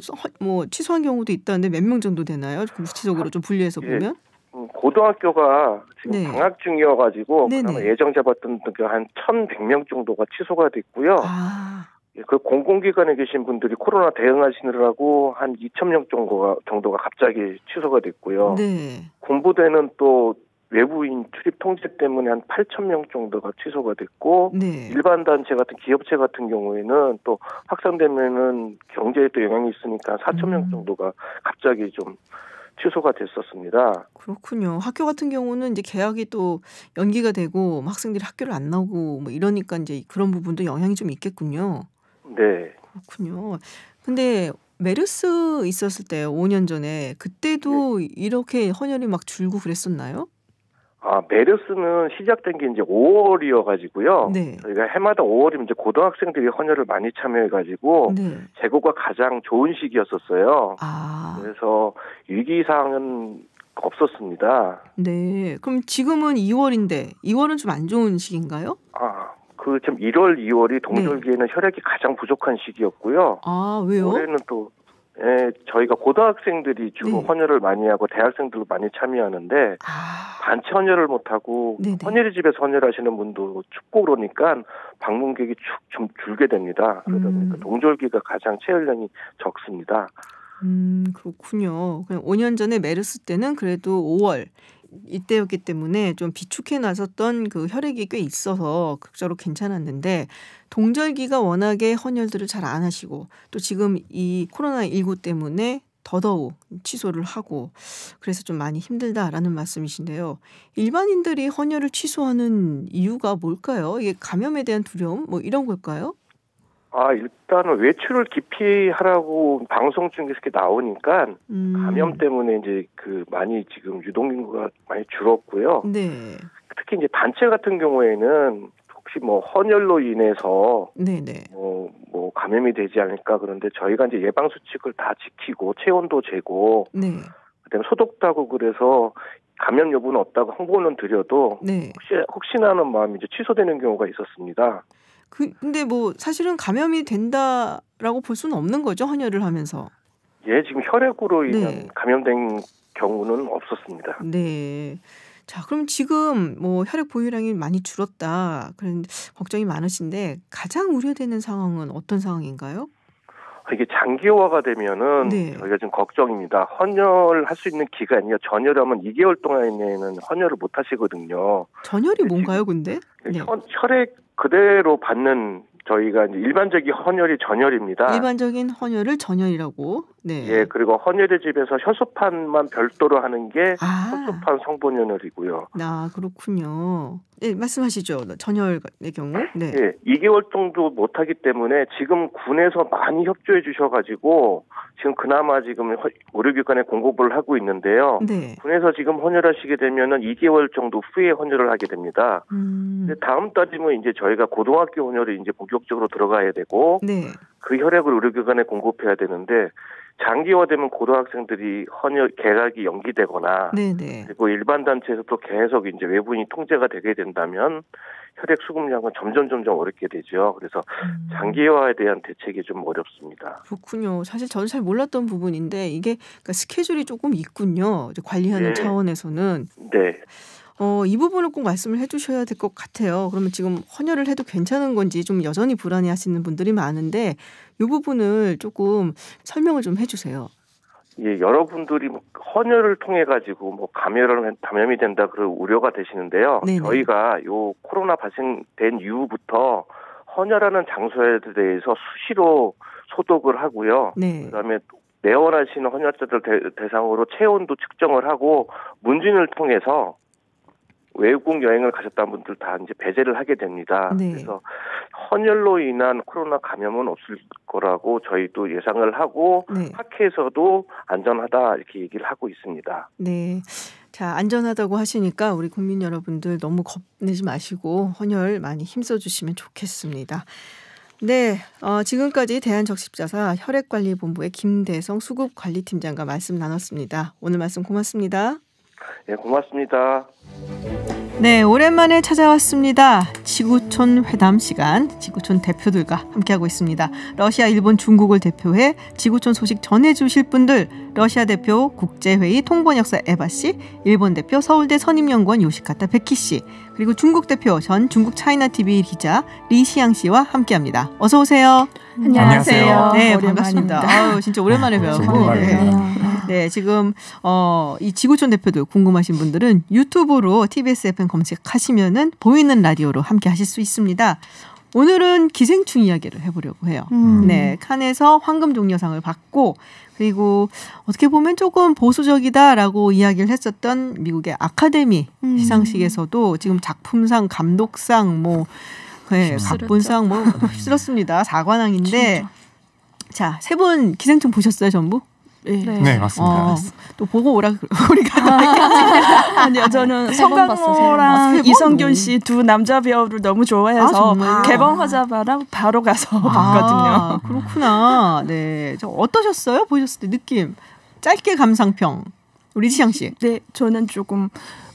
취소한 경우도 있다는데 몇 명 정도 되나요? 구체적으로 좀 분리해서 보면? 고등학교가 지금 방학 중이어가지고 그나마 예정 잡았던 한 1,100명 정도가 취소가 됐고요. 그 공공기관에 계신 분들이 코로나 대응하시느라고 한 2,000명 정도가 갑자기 취소가 됐고요. 군부대는 또 외부인 출입 통제 때문에 한 8,000명 정도가 취소가 됐고, 일반 단체 같은 기업체 같은 경우에는 또 확산되면은 경제에 또 영향이 있으니까 4,000명 정도가 갑자기 좀 취소가 됐었습니다. 그렇군요. 학교 같은 경우는 이제 개학이 또 연기가 되고 학생들이 학교를 안 나오고 이러니까 이제 그런 부분도 영향이 좀 있겠군요. 네. 그렇군요. 근데 메르스 있었을 때 5년 전에 그때도 이렇게 헌혈이 줄고 그랬었나요? 메르스는 시작된 게 이제 5월이어가지고요. 저희가 해마다 5월이면 이제 고등학생들이 헌혈을 많이 참여해가지고 재고가 가장 좋은 시기였었어요. 그래서 위기사항은 없었습니다. 네. 그럼 지금은 2월인데 2월은 좀 안 좋은 시기인가요? 지금 1월, 2월이 동절기에는 혈액이 가장 부족한 시기였고요. 왜요? 올해는 또 저희가 고등학생들이 주로 헌혈을 많이 하고 대학생들도 많이 참여하는데 단체 헌혈을 못하고 헌혈의 집에서 헌혈하시는 분도 춥고 그러니까 방문객이 좀 줄게 됩니다. 그러다 보니까 동절기가 가장 체혈량이 적습니다. 그렇군요. 5년 전에 메르스 때는 그래도 5월 이때였기 때문에 좀 비축해 놨었던 그 혈액이 꽤 있어서 극적으로 괜찮았는데 동절기가 워낙에 헌혈들을 잘 안 하시고 또 지금 이 코로나19 때문에 더더욱 취소를 하고 그래서 좀 많이 힘들다라는 말씀이신데요. 일반인들이 헌혈을 취소하는 이유가 뭘까요? 이게 감염에 대한 두려움 이런 걸까요? 일단은 외출을 기피하라고 방송 중에서 이렇게 나오니까 감염 때문에 이제 많이 지금 유동인구가 많이 줄었고요. 특히 이제 단체 같은 경우에는 혹시 뭐 헌혈로 인해서 뭐 감염이 되지 않을까. 그런데 저희가 이제 예방 수칙을 다 지키고 체온도 재고 그다음에 소독도 하고 그래서 감염 여부는 없다고 홍보는 드려도 혹시나 하는 마음이 이제 취소되는 경우가 있었습니다. 근데 뭐 사실은 감염이 된다라고 볼 수는 없는 거죠, 헌혈을 하면서. 예, 지금 혈액으로 인한 감염된 경우는 없었습니다. 네. 자, 그럼 지금 뭐 혈액 보유량이 많이 줄었다. 그런 걱정이 많으신데 가장 우려되는 상황은 어떤 상황인가요? 이게 장기화가 되면은 저희가 지금 걱정입니다. 헌혈할 수 있는 기간이요. 전혈하면 2개월 동안에는 헌혈을 못 하시거든요. 전혈이 뭔가요, 근데? 혈액 그대로 받는 저희가 이제 일반적인 헌혈이 전혈입니다. 일반적인 헌혈을 전혈이라고. 예, 그리고 헌혈의 집에서 혈소판만 별도로 하는 게 혈소판 성분 헌혈이고요. 그렇군요. 네, 말씀하시죠. 전혈의 경우. 네. 예, 2개월 정도 못 하기 때문에 지금 군에서 많이 협조해 주셔가지고 지금 그나마 지금 의료기관에 공급을 하고 있는데요. 군에서 지금 헌혈하시게 되면은 2개월 정도 후에 헌혈을 하게 됩니다. 근데 다음 달이면 이제 저희가 고등학교 헌혈이 이제 본격적으로 들어가야 되고 그 혈액을 의료기관에 공급해야 되는데 장기화되면 고등학생들이 헌혈 개각이 연기되거나 그리고 일반 단체에서도 계속 이제 외부인이 통제가 되게 된다면 혈액 수급량은 점점 어렵게 되죠. 그래서 장기화에 대한 대책이 좀 어렵습니다. 그렇군요. 사실 저는 잘 몰랐던 부분인데 이게 그러니까 스케줄이 조금 있군요. 관리하는 차원에서는. 네. 이 부분을 꼭 말씀을 해주셔야 될 것 같아요. 그러면 지금 헌혈을 해도 괜찮은 건지 좀 여전히 불안해하시는 분들이 많은데 이 부분을 조금 설명을 좀 해주세요. 예, 여러분들이 헌혈을 통해 가지고 뭐 감염이 된다 그런 우려가 되시는데요. 저희가 요 코로나 발생된 이후부터 헌혈하는 장소에 대해서 수시로 소독을 하고요. 그다음에 내원하시는 헌혈자들 대상으로 체온도 측정을 하고 문진을 통해서 외국 여행을 가셨다는 분들 다 이제 배제를 하게 됩니다. 그래서 헌혈로 인한 코로나 감염은 없을 거라고 저희도 예상을 하고 학회에서도 안전하다 이렇게 얘기를 하고 있습니다. 네. 자, 안전하다고 하시니까 우리 국민 여러분들 너무 겁내지 마시고 헌혈 많이 힘써주시면 좋겠습니다. 네, 지금까지 대한적십자사 혈액관리본부의 김대성 수급관리팀장과 말씀 나눴습니다. 오늘 말씀 고맙습니다. 네, 고맙습니다. 네, 오랜만에 찾아왔습니다. 지구촌 회담 시간, 지구촌 대표들과 함께하고 있습니다. 러시아, 일본, 중국을 대표해 지구촌 소식 전해주실 분들, 러시아 대표 국제회의 통번역사 에바 씨, 일본 대표 서울대 선임연구원 요시카타 베키 씨, 그리고 중국 대표 전 중국 차이나TV 기자 리시양 씨와 함께합니다. 어서 오세요. 안녕하세요. 네, 반갑습니다. 아유, 진짜 오랜만에 뵈고. 네, 지금 이 지구촌 대표들 궁금하신 분들은 유튜브로 TBS FM 검색하시면은 보이는 라디오로 함께 하실 수 있습니다. 오늘은 기생충 이야기를 해보려고 해요. 네, 칸에서 황금종려상을 받고 그리고 어떻게 보면 조금 보수적이다라고 이야기를 했었던 미국의 아카데미 시상식에서도 지금 작품상, 감독상, 각본상 휩쓸었습니다. 4관왕인데 자, 세 분 기생충 보셨어요, 전부? 네, 맞습니다. 또 보고 우리가 아니요, 저는 성강호랑 이성균 씨 두 남자 배우를 너무 좋아해서 개봉하자마자 바로 가서 봤거든요. 그렇구나. 네, 저 어떠셨어요? 보셨을 때 느낌? 짧게 감상평. 우리 지향 씨. 네, 저는 조금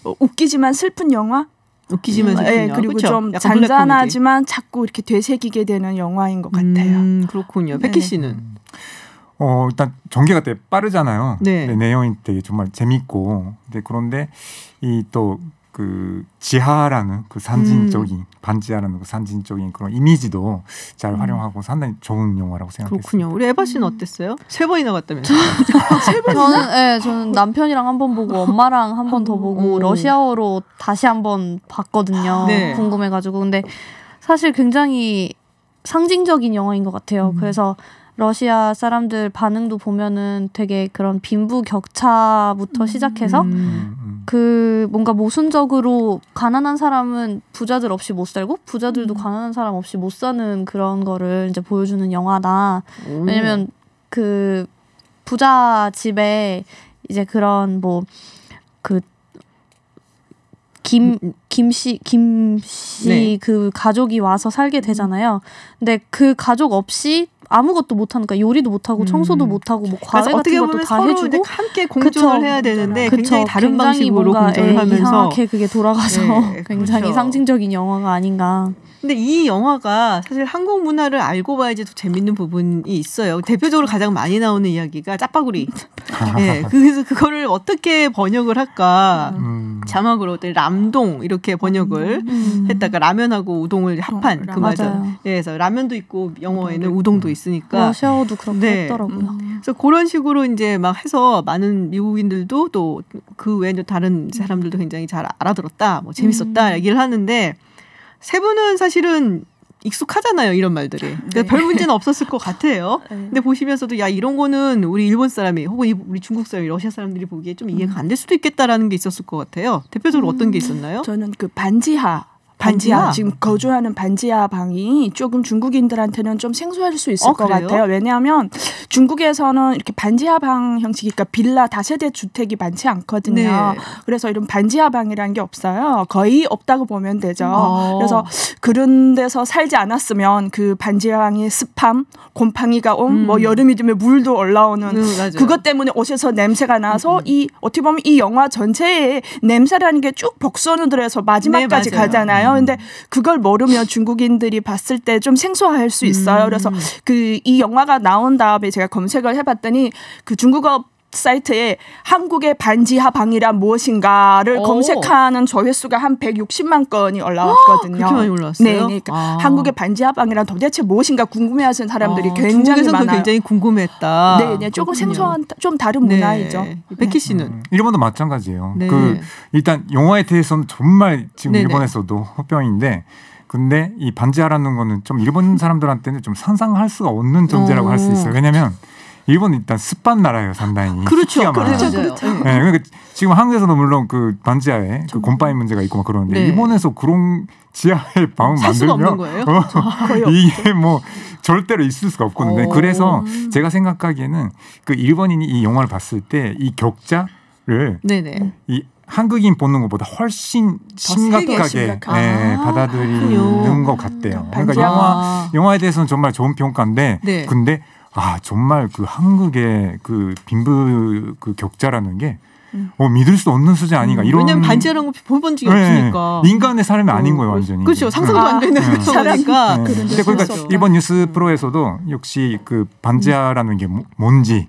웃기지만 슬픈 영화. 웃기지만 슬픈 영화. 그리고 그쵸? 좀 잔잔하지만 자꾸 이렇게 되새기게 되는 영화인 것 같아요. 그렇군요. 베키 씨는. 일단 전개가 되게 빠르잖아요. 내용이 되게 정말 재밌고. 그런데 이 또 그 지하라는 그 산진적인 반지하라는 그 산진적인 그런 이미지도 잘 활용하고 상당히 좋은 영화라고 생각했습니다. 그렇군요. 우리 에바 씨는 어땠어요? 3번이나 봤다면서요? 저는 남편이랑 한 번 보고 엄마랑 한 번 더 보고 러시아어로 다시 한 번 봤거든요. 궁금해가지고. 근데 사실 굉장히 상징적인 영화인 것 같아요. 그래서 러시아 사람들 반응도 보면은 되게 그런 빈부격차부터 시작해서 그 뭔가 모순적으로 가난한 사람은 부자들 없이 못 살고 부자들도 가난한 사람 없이 못 사는 그런 거를 이제 보여주는 영화다. 왜냐면 그 부자 집에 이제 그런 뭐 그 김씨 네. 그 가족이 와서 살게 되잖아요. 근데 그 가족 없이 아무것도 못하니까 요리도 못하고 청소도 못하고 뭐 과외 같은 것도 다 해주고 함께 공존을 해야 되는데 굉장히 다른 방식으로 공존을 하면서 이상하게 그게 돌아가서 네, 굉장히 그렇죠. 상징적인 영화가 아닌가. 근데 이 영화가 사실 한국 문화를 알고 봐야지 더 재밌는 부분이 있어요. 대표적으로 가장 많이 나오는 이야기가 짜파구리. 네, 그래서 그거를 어떻게 번역을 할까. 자막으로 람동 이렇게 번역을 했다가 라면하고 우동을 합한 그 맞아요. 그래서 라면도 있고 영어에는 우동도 있으니까. 러시아어도 그렇게 네. 했더라고요. 그래서 그런 식으로 이제 막 해서 많은 미국인들도 또 그 외에 다른 사람들도 굉장히 잘 알아들었다, 뭐 재밌었다 얘기를 하는데. 세 분은 사실은 익숙하잖아요, 이런 말들이. 그러니까 네. 별 문제는 없었을 것 같아요. 네. 근데 보시면서도 야 이런 거는 우리 일본 사람이 혹은 우리 중국 사람이 러시아 사람들이 보기에 좀 이해가 안 될 수도 있겠다라는 게 있었을 것 같아요. 대표적으로 어떤 게 있었나요? 저는 그 반지하 지금 거주하는 반지하 방이 조금 중국인들한테는 좀 생소할 수 있을 것 같아요. 왜냐하면 중국에서는 이렇게 반지하 방 형식이 그러니까 빌라 다세대 주택이 많지 않거든요. 네. 그래서 이런 반지하 방이라는 게 없어요. 거의 없다고 보면 되죠. 그래서 그런 데서 살지 않았으면 그 반지하 방의 습함, 곰팡이가 뭐 여름이 되면 물도 올라오는 그것 때문에 옷에서 냄새가 나서 이 어떻게 보면 이 영화 전체에 냄새라는 게 쭉 복선으로 마지막까지 네, 가잖아요. 근데 그걸 모르면 중국인들이 봤을 때 좀 생소할 수 있어요. 그래서 그 이 영화가 나온 다음에 제가 검색을 해봤더니 그 중국어 사이트에 한국의 반지하 방이란 무엇인가를 검색하는 조회수가 한 160만 건이 올라왔거든요. 그렇게 많이 올라왔어요? 네, 그러니까 한국의 반지하 방이란 도대체 무엇인가 궁금해하시는 사람들이 굉장히 많아요. 굉장히 궁금했다. 네, 네, 조금 생소한 좀 다른 네. 문화이죠. 백희 씨는 일본도 마찬가지예요. 네. 그 일단 영화에 대해서는 정말 지금 네네. 일본에서도 허평인데. 근데 이 반지하라는 거는 좀 일본 사람들한테는 좀 상상할 수가 없는 존재라고 할 수 있어요. 왜냐하면 일본은 일단 습한 나라예요, 상당히. 그렇죠, 그렇죠. 네, 그러니까 지금 한국에서도 물론 그 반지하에 그 곰팡이 문제가 있고 막 그러는데 네. 일본에서 그런 지하에 방을 만들면 이게 뭐 절대로 있을 수가 없거든요. 그래서 제가 생각하기에는 그 일본인이 이 영화를 봤을 때 이 격자를 네네. 이 한국인 보는 것보다 훨씬 심각하게 네, 받아들이는 것 같대요. 그러니까 영화에 대해서는 정말 좋은 평가인데, 네. 근데 정말 그 한국의 그 빈부 그 격자라는 게 믿을 수 없는 수준 아닌가 이런. 왜냐면 반지하라는 거 본 적이 없으니까. 인간의 삶이 아닌 거예요, 완전히. 그렇죠. 상상도 안 되는 거니까. 근데 그러니까 일본 뉴스 프로에서도 역시 그 반지하라는 게 뭔지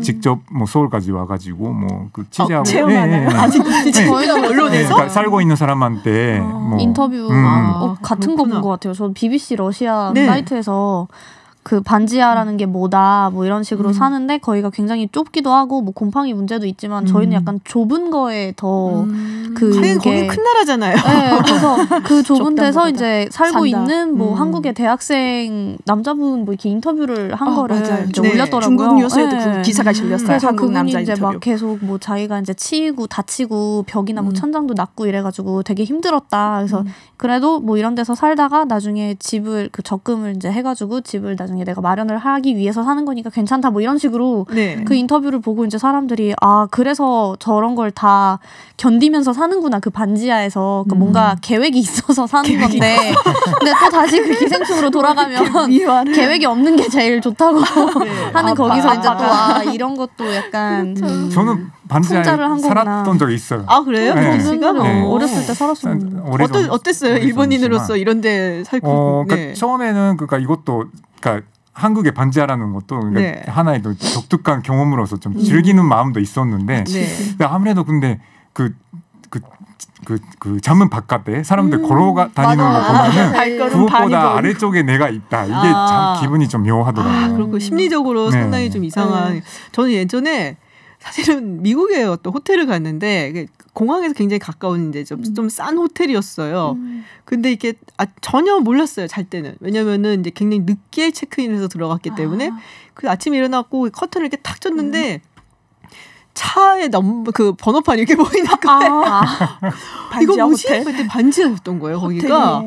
직접 뭐 서울까지 와가지고 뭐 그 취재하고 체험하나요? 저희가 언론에서 그러니까 살고 있는 사람한테 뭐 인터뷰 같은 거 본 것 같아요. 저 BBC 러시아 사이트에서. 그 반지하라는 게 뭐다 뭐 이런 식으로 사는데 거기가 굉장히 좁기도 하고 뭐 곰팡이 문제도 있지만 저희는 약간 좁은 거에 더 거기 큰 나라잖아요. 네, 그래서 그 좁은 데서 이제 살고 있는 뭐 한국의 대학생 남자분 뭐 이렇게 인터뷰를 한 거를 올렸더라고요. 중국 뉴스에도 그 기사가 실렸어요. 그래서 한국 남자 이제 인터뷰. 막 계속 뭐 자기가 이제 치이고 다치고 벽이나 뭐 천장도 났고 이래가지고 되게 힘들었다. 그래서 그래도 뭐 이런 데서 살다가 나중에 집을 그 적금을 이제 해가지고 집을 나중에 내가 마련을 하기 위해서 사는 거니까 괜찮다 뭐 이런 식으로 그 인터뷰를 보고 이제 사람들이 그래서 저런 걸 다 견디면서 사는구나 그 반지하에서 그러니까 뭔가 계획이 있어서 사는 건데 근데 또 다시 그 기생충으로 돌아가면 계획이 없는 게 제일 좋다고 하는 거기서 이제 또 이런 것도 약간 저는 반지하에 살았던 적이 있어요. 그래요? 네. 어렸을 때 살았었는데 어땠어요? 일본인으로서 이런 데 살고 그러니까 처음에는 그러니까 이것도 그러니까 한국의 반지하라는 것도 그러니까 하나의 독특한 경험으로서 좀 즐기는 마음도 있었는데 아무래도 근데 그 잠은 바깥에 사람들 걸어가 다니는 거 보면은 그것보다 아래쪽에 내가 있다. 이게 참 기분이 좀 묘하더라고요. 그리고 심리적으로 상당히 좀 이상한. 저는 예전에 사실은 미국에 어떤 호텔을 갔는데 공항에서 굉장히 가까운 이제 좀 싼 호텔이었어요. 근데 이게 전혀 몰랐어요, 잘 때는. 왜냐면은 이제 굉장히 늦게 체크인해서 들어갔기 때문에 그 아침에 일어났고 커튼을 이렇게 탁 쳤는데 차에 그 번호판 이렇게 보이니까 이거 뭐지? 그때 반지하였던 거예요, 거기가.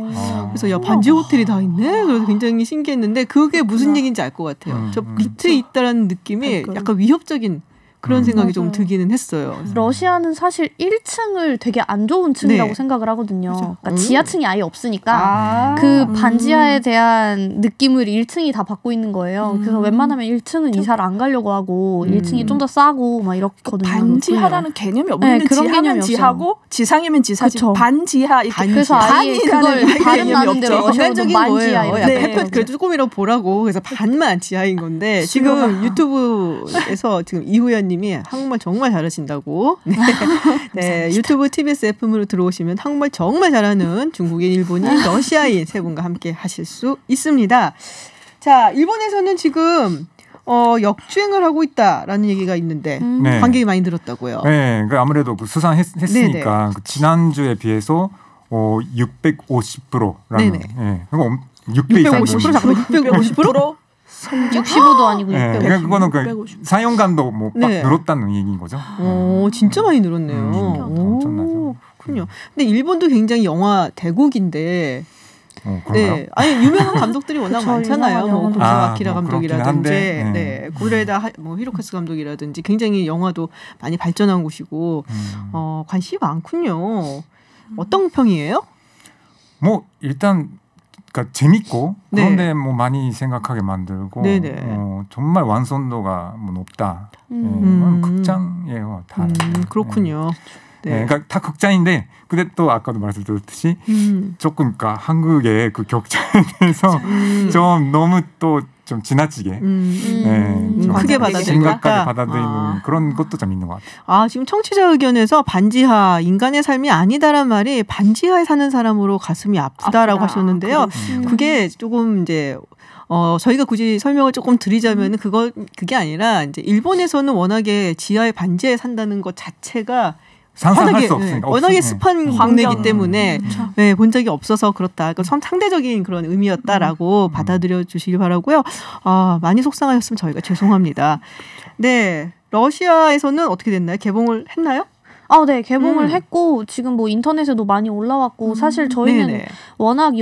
그래서 야, 반지 호텔이 다 있네. 그래서 굉장히 신기했는데 그게 무슨 얘기인지 알 것 같아요. 저 밑에 있다라는 느낌이 약간 위협적인 그런 생각이 좀 들기는 했어요. 러시아는 사실 1층을 되게 안 좋은 층이라고 생각을 하거든요. 그러니까 지하층이 아예 없으니까 그 반지하에 대한 느낌을 1층이 다 받고 있는 거예요. 그래서 웬만하면 1층은 이사를 안 가려고 하고 1층이 좀 더 싸고 막 이렇거든요. 반지하라는 개념이 없는 그런 지하면 지하고 지상이면 지사지. 반지하 그래서 아예 그걸 발음 나는 대로 인간적인 거예요. 햇볕 그래도 조금이라도 보라고. 그래서 반만 지하인 건데 지금 유튜브에서 지금 이후연님이 한국말 정말 잘하신다고. 네, 유튜브 TBS FM으로 들어오시면 한국말 정말 잘하는 중국인, 일본인, 러시아인 세 분과 함께 하실 수 있습니다. 자, 일본에서는 지금 역주행을 하고 있다라는 얘기가 있는데 관객이 많이 늘었다고요. 네, 그러니까 아무래도 그 수상했으니까 그 지난주에 비해서 650%라는. 네, 650% 잠깐 650%? 65도 아니고 650%. 그러니까 그거는 그 사용감도 뭐 막 늘었다는 얘기인 거죠. 진짜 많이 늘었네요. 엄청나죠. 그렇군요. 근데 일본도 굉장히 영화 대국인데. 네, 아니 유명한 감독들이 워낙 많잖아요. 뭐 고조 아키라 감독이라든지, 고레다 뭐 히로카스 감독이라든지 굉장히 영화도 많이 발전한 곳이고 관심이 많군요. 어떤 평이에요? 뭐 일단 그러니까 재밌고 그런데 뭐 많이 생각하게 만들고 정말 완성도가 뭐 높다. 극장이에요. 다. 그렇군요. 네, 그러니까 다 극장인데 근데 또 아까도 말씀드렸듯이 조금 그러니까 한국의 그 격차에 대해서 좀 너무 또 좀 지나치게 좀 크게 심각하게 받아들이는 그런 것도 좀 있는 것 같아요. 아, 지금 청취자 의견에서 반지하 인간의 삶이 아니다란 말이 반지하에 사는 사람으로 가슴이 아프다라고 하셨는데요. 그게 조금 이제 저희가 굳이 설명을 조금 드리자면은 그게 아니라 이제 일본에서는 워낙에 지하에 반지하에 산다는 것 자체가 상상할 수 없으니까. 워낙에 습한 동네이기 때문에 본 적이 없어서 그렇다. 상대적인 그런 의미였다라고 받아들여 주시길 바라고요. 많이 속상하셨으면 저희가 죄송합니다. 네, 러시아에서는 어떻게 됐나요? 개봉을 했나요? 네, 개봉을 했고 지금 뭐 인터넷에도 많이 올라왔고 사실 저희는 워낙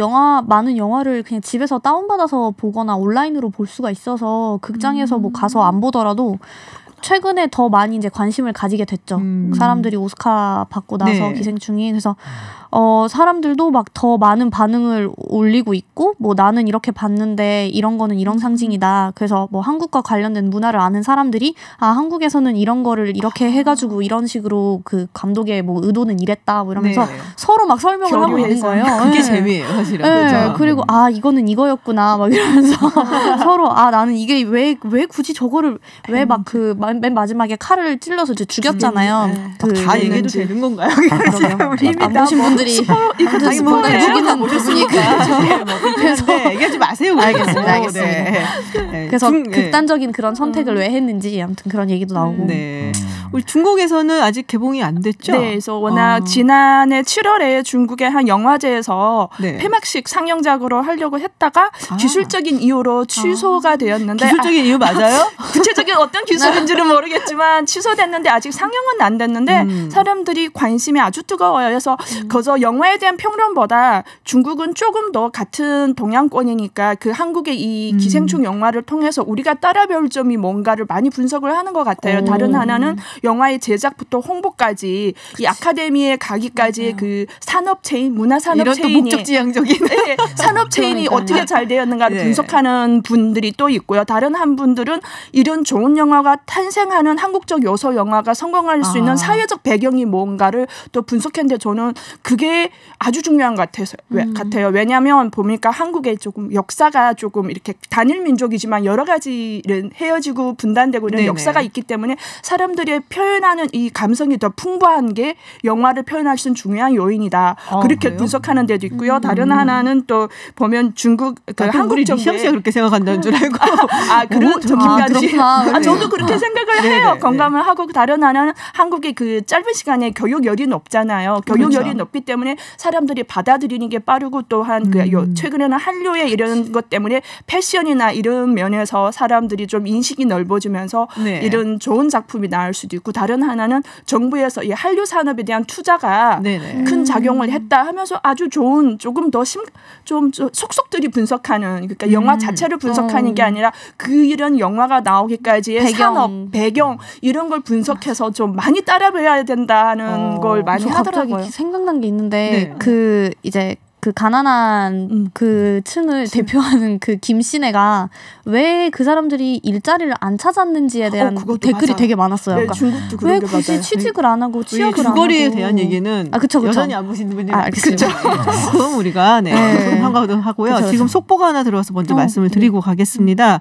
많은 영화를 그냥 집에서 다운받아서 보거나 온라인으로 볼 수가 있어서 극장에서 뭐 가서 안 보더라도 최근에 더 많이 이제 관심을 가지게 됐죠. 사람들이 오스카 받고 나서 기생충이. 그래서 사람들도 막 더 많은 반응을 올리고 있고 뭐 나는 이렇게 봤는데 이런 거는 이런 상징이다. 그래서 뭐 한국과 관련된 문화를 아는 사람들이 한국에서는 이런 거를 이렇게 해가지고 이런 식으로 그 감독의 뭐 의도는 이랬다 뭐 이러면서 서로 막 설명을 하고 있는 거예요. 그게 재미예요 사실은. 그렇죠? 그리고 이거는 이거였구나 막 이러면서 서로 나는 이게 왜 굳이 저거를 왜 막 그 맨 마지막에 칼을 찔러서 이제 죽였잖아요. 다 얘기해도 되는 건가요? 안 보신 분들이 스포를 죽이는 보셨으니까 그래서 얘기하지 마세요. 알겠습니다. 그래서 극단적인 그런 선택을 왜 했는지 아무튼 그런 얘기도 나오고. 우리 중국에서는 아직 개봉이 안 됐죠? 네, 그래서 워낙 지난해 7월에 중국의 한 영화제에서 폐막식 상영작으로 하려고 했다가 기술적인 이유로 취소가 되었는데 기술적인 이유 맞아요? 구체적인 어떤 기술인지는 모르겠지만 취소됐는데 아직 상영은 안 됐는데 사람들이 관심이 아주 뜨거워요. 그래서 그저 영화에 대한 평론보다 중국은 조금 더 같은 동양권이니까 그 한국의 이 기생충 영화를 통해서 우리가 따라 배울 점이 뭔가를 많이 분석을 하는 것 같아요. 다른 하나는 영화의 제작부터 홍보까지 이 아카데미에 가기까지 그 산업 체인, 문화 산업 체인이 이런 또 목적지향적인 산업 체인이 어떻게 잘 되었는가를 분석하는 분들이 또 있고요. 다른 한 분들은 이런 좋은 영화가 탄생하는 한국적 요소 영화가 성공할 수 있는 사회적 배경이 뭔가를 또 분석했는데 저는 그게 아주 중요한 것 같아요. 왜냐하면 보니까 한국의 조금 역사가 조금 이렇게 단일 민족이지만 여러 가지를 헤어지고 분단되고 이런 역사가 있기 때문에 사람들이 표현하는 이 감성이 더 풍부한 게 영화를 표현할 수 있는 중요한 요인이다. 그렇게 그래요? 분석하는 데도 있고요. 다른 하나는 또 보면 중국 그 한국 정부에 시험씨가 그렇게 생각한다는 줄 알고 그런 전문가들이 저도 그렇게 생각을 해요. 공감을 하고 다른 하나는 한국의 그 짧은 시간에 교육열이 높잖아요. 교육열이 높기 때문에 사람들이 받아들이는 게 빠르고 또한 최근에는 한류의 이런 것 때문에 패션이나 이런 면에서 사람들이 좀 인식이 넓어지면서 네. 이런 좋은 작품이 나올 수도 있고 다른 하나는 정부에서 이 한류 산업에 대한 투자가 네네. 큰 작용을 했다 하면서 아주 좋은 조금 더 좀 속속들이 분석하는 그러니까 영화 자체를 분석하는 게 아니라 이런 영화가 나오기까지의 산업 배경 이런 걸 분석해서 좀 많이 따라봐야 된다는 걸 많이 하더라고요. 갑자기 생각난 게 있는데 네. 이제 그 가난한 그 층을 대표하는 그 김씨네가 왜 그 사람들이 일자리를 안 찾았는지에 대한 댓글이 맞아. 되게 많았어요. 네, 그러니까 중국도 왜 굳이 맞아요. 취직을 안 하고 취업을 안 하고 주거리에 대한 얘기는 그쵸. 여전히 안 보시는 분이 알겠습니다. 조금 우리가 하고요. 그쵸. 지금 속보가 하나 들어와서 먼저 말씀을 드리고 가겠습니다.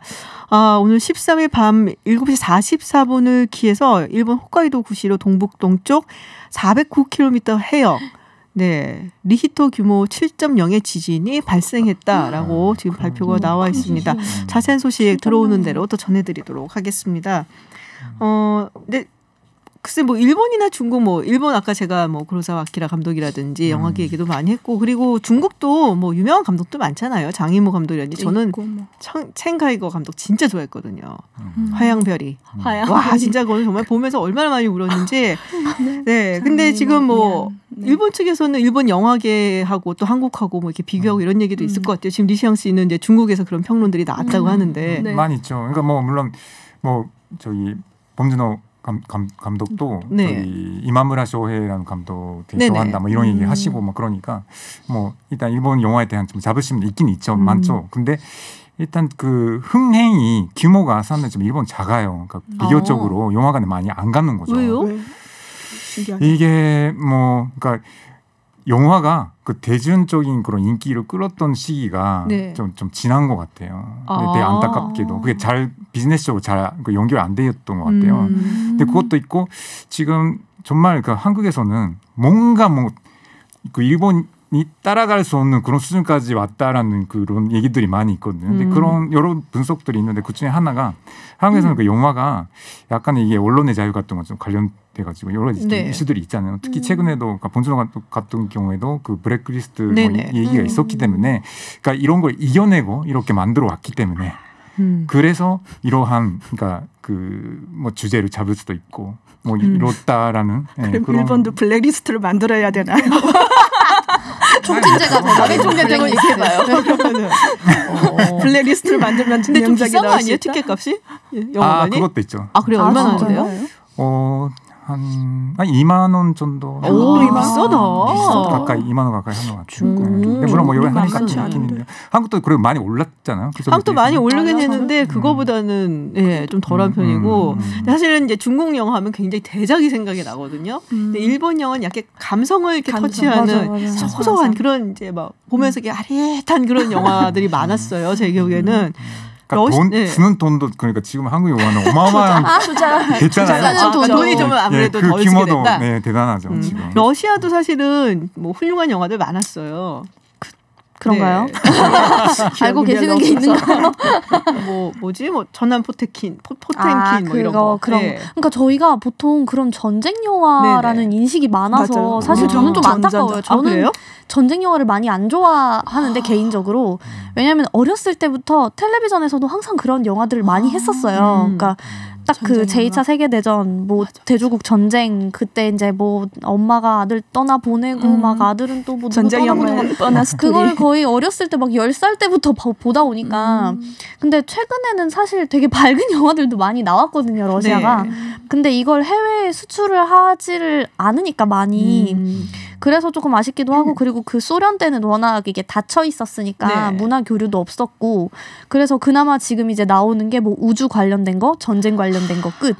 오늘 13일 밤 7시 44분을 기해서 일본 홋카이도 구시로 동북동쪽 409km 해역 네, 리히터 규모 7.0의 지진이 발생했다라고 지금 발표가 나와 있습니다. 자세한 소식 들어오는 대로 또 전해드리도록 하겠습니다. 네, 글쎄 일본이나 중국 일본 아까 제가 구로사와 아키라 감독이라든지 영화계 얘기도 많이 했고 그리고 중국도 유명한 감독들 많잖아요. 장이모 감독이라든지 저는 첸가이거 감독 진짜 좋아했거든요. 화양별이. 와 진짜 그거는 정말 보면서 얼마나 많이 울었는지. 네, 근데 지금 일본 측에서는 일본 영화계하고 또 한국하고 이렇게 비교하고 이런 얘기도 있을 것 같아요. 지금 리시앙 씨는 이제 중국에서 그런 평론들이 나왔다고 하는데 많이 있죠. 그러니까 물론 저기 봉준호 감독도 네. 저기 이마무라 쇼헤이라는 감독 되게 좋아한다 이런 얘기 하시고 그러니까 일단 일본 영화에 대한 좀 자부심이 있긴 있죠. 많죠. 근데 일단 그 흥행이 규모가 사람들 좀 일본 작아요. 그러니까 비교적으로 영화관에 많이 안 가는 거죠. 왜요? 이게 그러니까 영화가 그 대중적인 그런 인기를 끌었던 시기가 네. 좀 지난 것 같아요. 근데 되게 안타깝게도 그게 잘 비즈니스적으로 잘 연결 안 되었던 것 같아요. 근데 그것도 있고 지금 정말 그 한국에서는 뭔가 그 일본이 따라갈 수 없는 그런 수준까지 왔다라는 그런 얘기들이 많이 있거든요. 근데 그런 여러 분석들이 있는데 그 중에 하나가 한국에서는 그 영화가 약간 이게 언론의 자유 같은 거 좀 관련돼가지고 여러 가지 이슈들이 있잖아요. 특히 최근에도 봉준호 감독 같은 경우에도 그 블랙리스트 얘기가 있었기 때문에 그러니까 이런 걸 이겨내고 이렇게 만들어 왔기 때문에 그래서 이러한 그러니까 그 주제를 잡을 수도 있고 이렇다라는 그럼 일본도 블랙리스트를 만들어야 되나요? 총진제가 되나요? 총진제가 있을까요? 블랙리스트를 만들면 근데 좀 비싼 거 아니에요? 티켓 값이? 영화관이? 그것도 있죠. 그래요? 얼마나 하는데요? 한 2만 원 정도. 오, 비싸다. 가까이 2만 원 가까이 한 것 같아요. 근데 물론 이런 하니까 있긴 있는데 한국도 그리고 많이 올랐잖아요. 한국도 많이 오르긴 했는데 그거보다는 좀 덜한 편이고 사실은 이제 중국 영화 하면 굉장히 대작이 생각이 나거든요. 근데 일본 영화는 약간 감성을 이렇게 터치하는 소소한 그런 이제 보면서 이렇게 아릿한 그런 영화들이 많았어요. 제 기억에는. 그러니까 주는 돈도 그러니까 지금 한국 영화는 어마어마한 됐잖아요. 돈이 좀 아무래도 더 쓰게 된다. 네, 대단하죠. 지금. 러시아도 사실은 훌륭한 영화들 많았어요. 그런가요? 네. 알고 계시는 게 있는가요? 전남 포텐킨 이런 거. 그러니까 저희가 보통 그런 전쟁 영화라는 인식이 많아서 맞아요. 사실 저는 좀 안타까워요. 저는 전쟁 영화를 많이 안 좋아하는데 개인적으로 왜냐하면 어렸을 때부터 텔레비전에서도 항상 그런 영화들을 많이 했었어요. 그러니까 딱 그 제2차 세계대전 대조국 전쟁 그때 이제 엄마가 아들 떠나 보내고 막 아들은 또 전쟁 영화에 떠나 스토리 그걸 거의 어렸을 때 막 10살 때부터 보다 오니까 근데 최근에는 사실 되게 밝은 영화들도 많이 나왔거든요. 러시아가. 근데 이걸 해외에 수출을 하지를 않으니까 많이 그래서 조금 아쉽기도 하고 그리고 그 소련 때는 워낙 이게 닫혀 있었으니까 문화 교류도 없었고 그래서 그나마 지금 이제 나오는 게 우주 관련된 거, 전쟁 관련된 거 끝.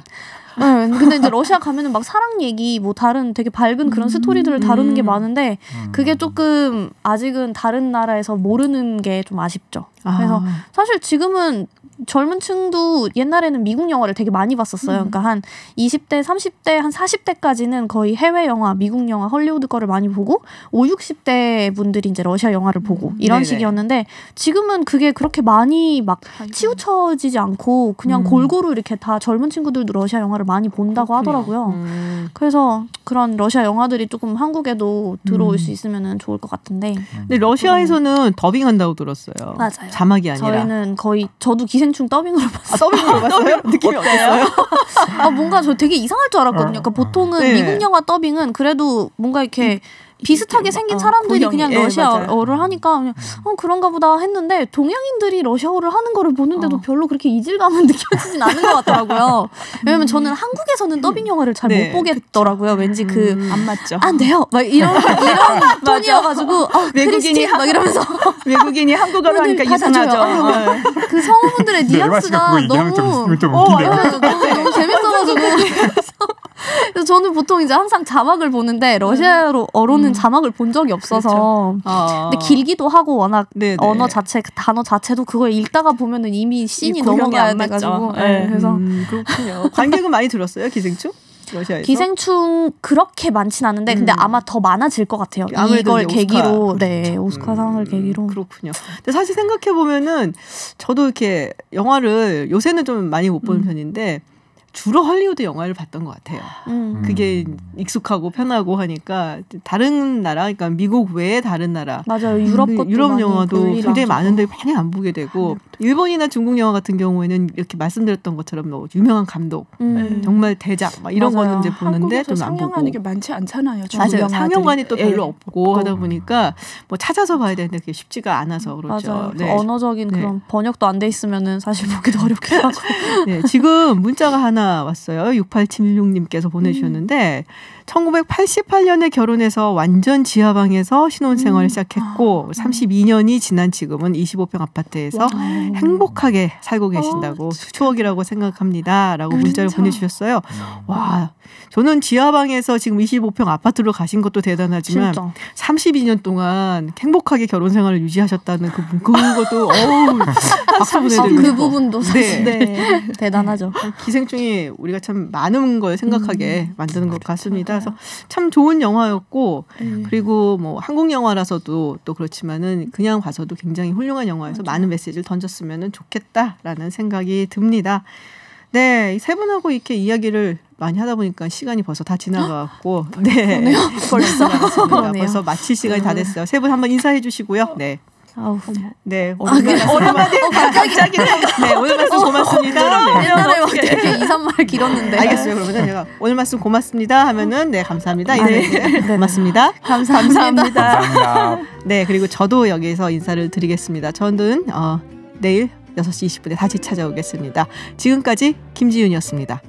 근데 이제 러시아 가면은 막 사랑 얘기 다른 되게 밝은 그런 스토리들을 다루는 게 많은데 그게 조금 아직은 다른 나라에서 모르는 게 좀 아쉽죠. 그래서 사실 지금은 젊은 층도 옛날에는 미국 영화를 되게 많이 봤었어요. 그러니까 한 20대, 30대, 한 40대까지는 거의 해외 영화, 미국 영화, 헐리우드 거를 많이 보고 50, 60대 분들이 이제 러시아 영화를 보고 이런 네네. 식이었는데 지금은 그게 그렇게 많이 막 치우쳐지지 않고 그냥 골고루 이렇게 다 젊은 친구들도 러시아 영화를 많이 본다고 하더라고요. 그래서 그런 러시아 영화들이 조금 한국에도 들어올 수 있으면 좋을 것 같은데. 근데 러시아에서는 더빙한다고 들었어요. 맞아요. 자막이 아니라. 저희는 거의 저도 기생충 더빙으로 봤어요. 더빙으로 봤어요? 느낌이 어땠어요? 뭔가 저 되게 이상할 줄 알았거든요. 그러니까 보통은 네. 미국 영화 더빙은 그래도 뭔가 이렇게 비슷하게 생긴 사람들이 그냥 러시아어를 하니까 그냥 그런가 보다 했는데 동양인들이 러시아어를 하는 거를 보는데도 별로 그렇게 이질감은 느껴지진 않은 것 같더라고요. 왜냐면 저는 한국에서는 더빙 영화를 잘 못 보겠더라고요. 왠지 안 맞죠. 안 돼요. 막 이런 톤이어가지고 외국인이 막 이러면서 외국인이 한국어로 하니까 이상하죠. 그 성우분들의 뉘앙스가 너무 재밌어가지고 그래서 저는 보통 이제 항상 자막을 보는데 러시아어로는 자막을 본 적이 없어서 근데 길기도 하고 워낙 네네. 언어 자체 단어 자체도 그걸 읽다가 보면은 이미 씬이 넘어가야 돼가지고 네. 그래서 그렇군요. 관객은 많이 들었어요 기생충? 러시아에서? 기생충 그렇게 많진 않은데 근데 아마 더 많아질 것 같아요. 이걸 계기로 네 오스카상을 계기로 그렇군요. 근데 사실 생각해 보면은 저도 이렇게 영화를 요새는 좀 많이 못 보는 편인데. 주로 헐리우드 영화를 봤던 것 같아요. 그게 익숙하고 편하고 하니까 다른 나라, 그러니까 미국 외에 다른 나라, 맞아요. 유럽 영화도 굉장히 많은데 많이 안 보게 되고 일본이나 중국 영화 같은 경우에는 이렇게 말씀드렸던 것처럼 뭐 유명한 감독, 정말 대작 막 이런 거는 이제 보는데 좀 안 보고 상영하는 게 많지 않잖아요. 맞아요. 상영관이 또 별로 없고 하다 보니까 뭐 찾아서 봐야 되는데 그게 쉽지가 않아서 그렇죠. 맞아요. 네. 언어적인 그런 번역도 안 돼 있으면은 사실 보기도 어렵기도 하고. 네, 지금 문자가 하나 왔어요. 6876님께서 보내주셨는데 1988년에 결혼해서 완전 지하방에서 신혼생활을 시작했고 32년이 지난 지금은 25평 아파트에서 행복하게 살고 계신다고 추억이라고 생각합니다. 라고 문자를 보내주셨어요. 와, 저는 지하방에서 지금 25평 아파트로 가신 것도 대단하지만 진짜. 32년 동안 행복하게 결혼생활을 유지하셨다는 그것도 박수 보내드리고 그 부분도 사실 네. 대단하죠. 기생충이 우리가 참 많은 걸 생각하게 만드는 것 같습니다. 그래서 참 좋은 영화였고 그리고 뭐 한국 영화라서도 또 그렇지만은 그냥 봐서도 굉장히 훌륭한 영화여서 많은 메시지를 던졌으면 좋겠다라는 생각이 듭니다. 네, 세 분하고 이렇게 이야기를 많이 하다 보니까 시간이 벌써 다 지나가고 네, 벌써 마칠 시간이 다 됐어요. 세 분 한번 인사해 주시고요. 네. 네, 오랜만에 갑자기 네, 오늘 말씀 고맙습니다. 네. 옛날에 막 되게 2, 3말 길었는데. 알겠어요. 그러면 제가 오늘 말씀 고맙습니다 하면은 네, 감사합니다. 네, 고맙습니다. 감사합니다. 네, 그리고 저도 여기서 인사를 드리겠습니다. 저는 내일 6시 20분에 다시 찾아오겠습니다. 지금까지 김지윤이었습니다.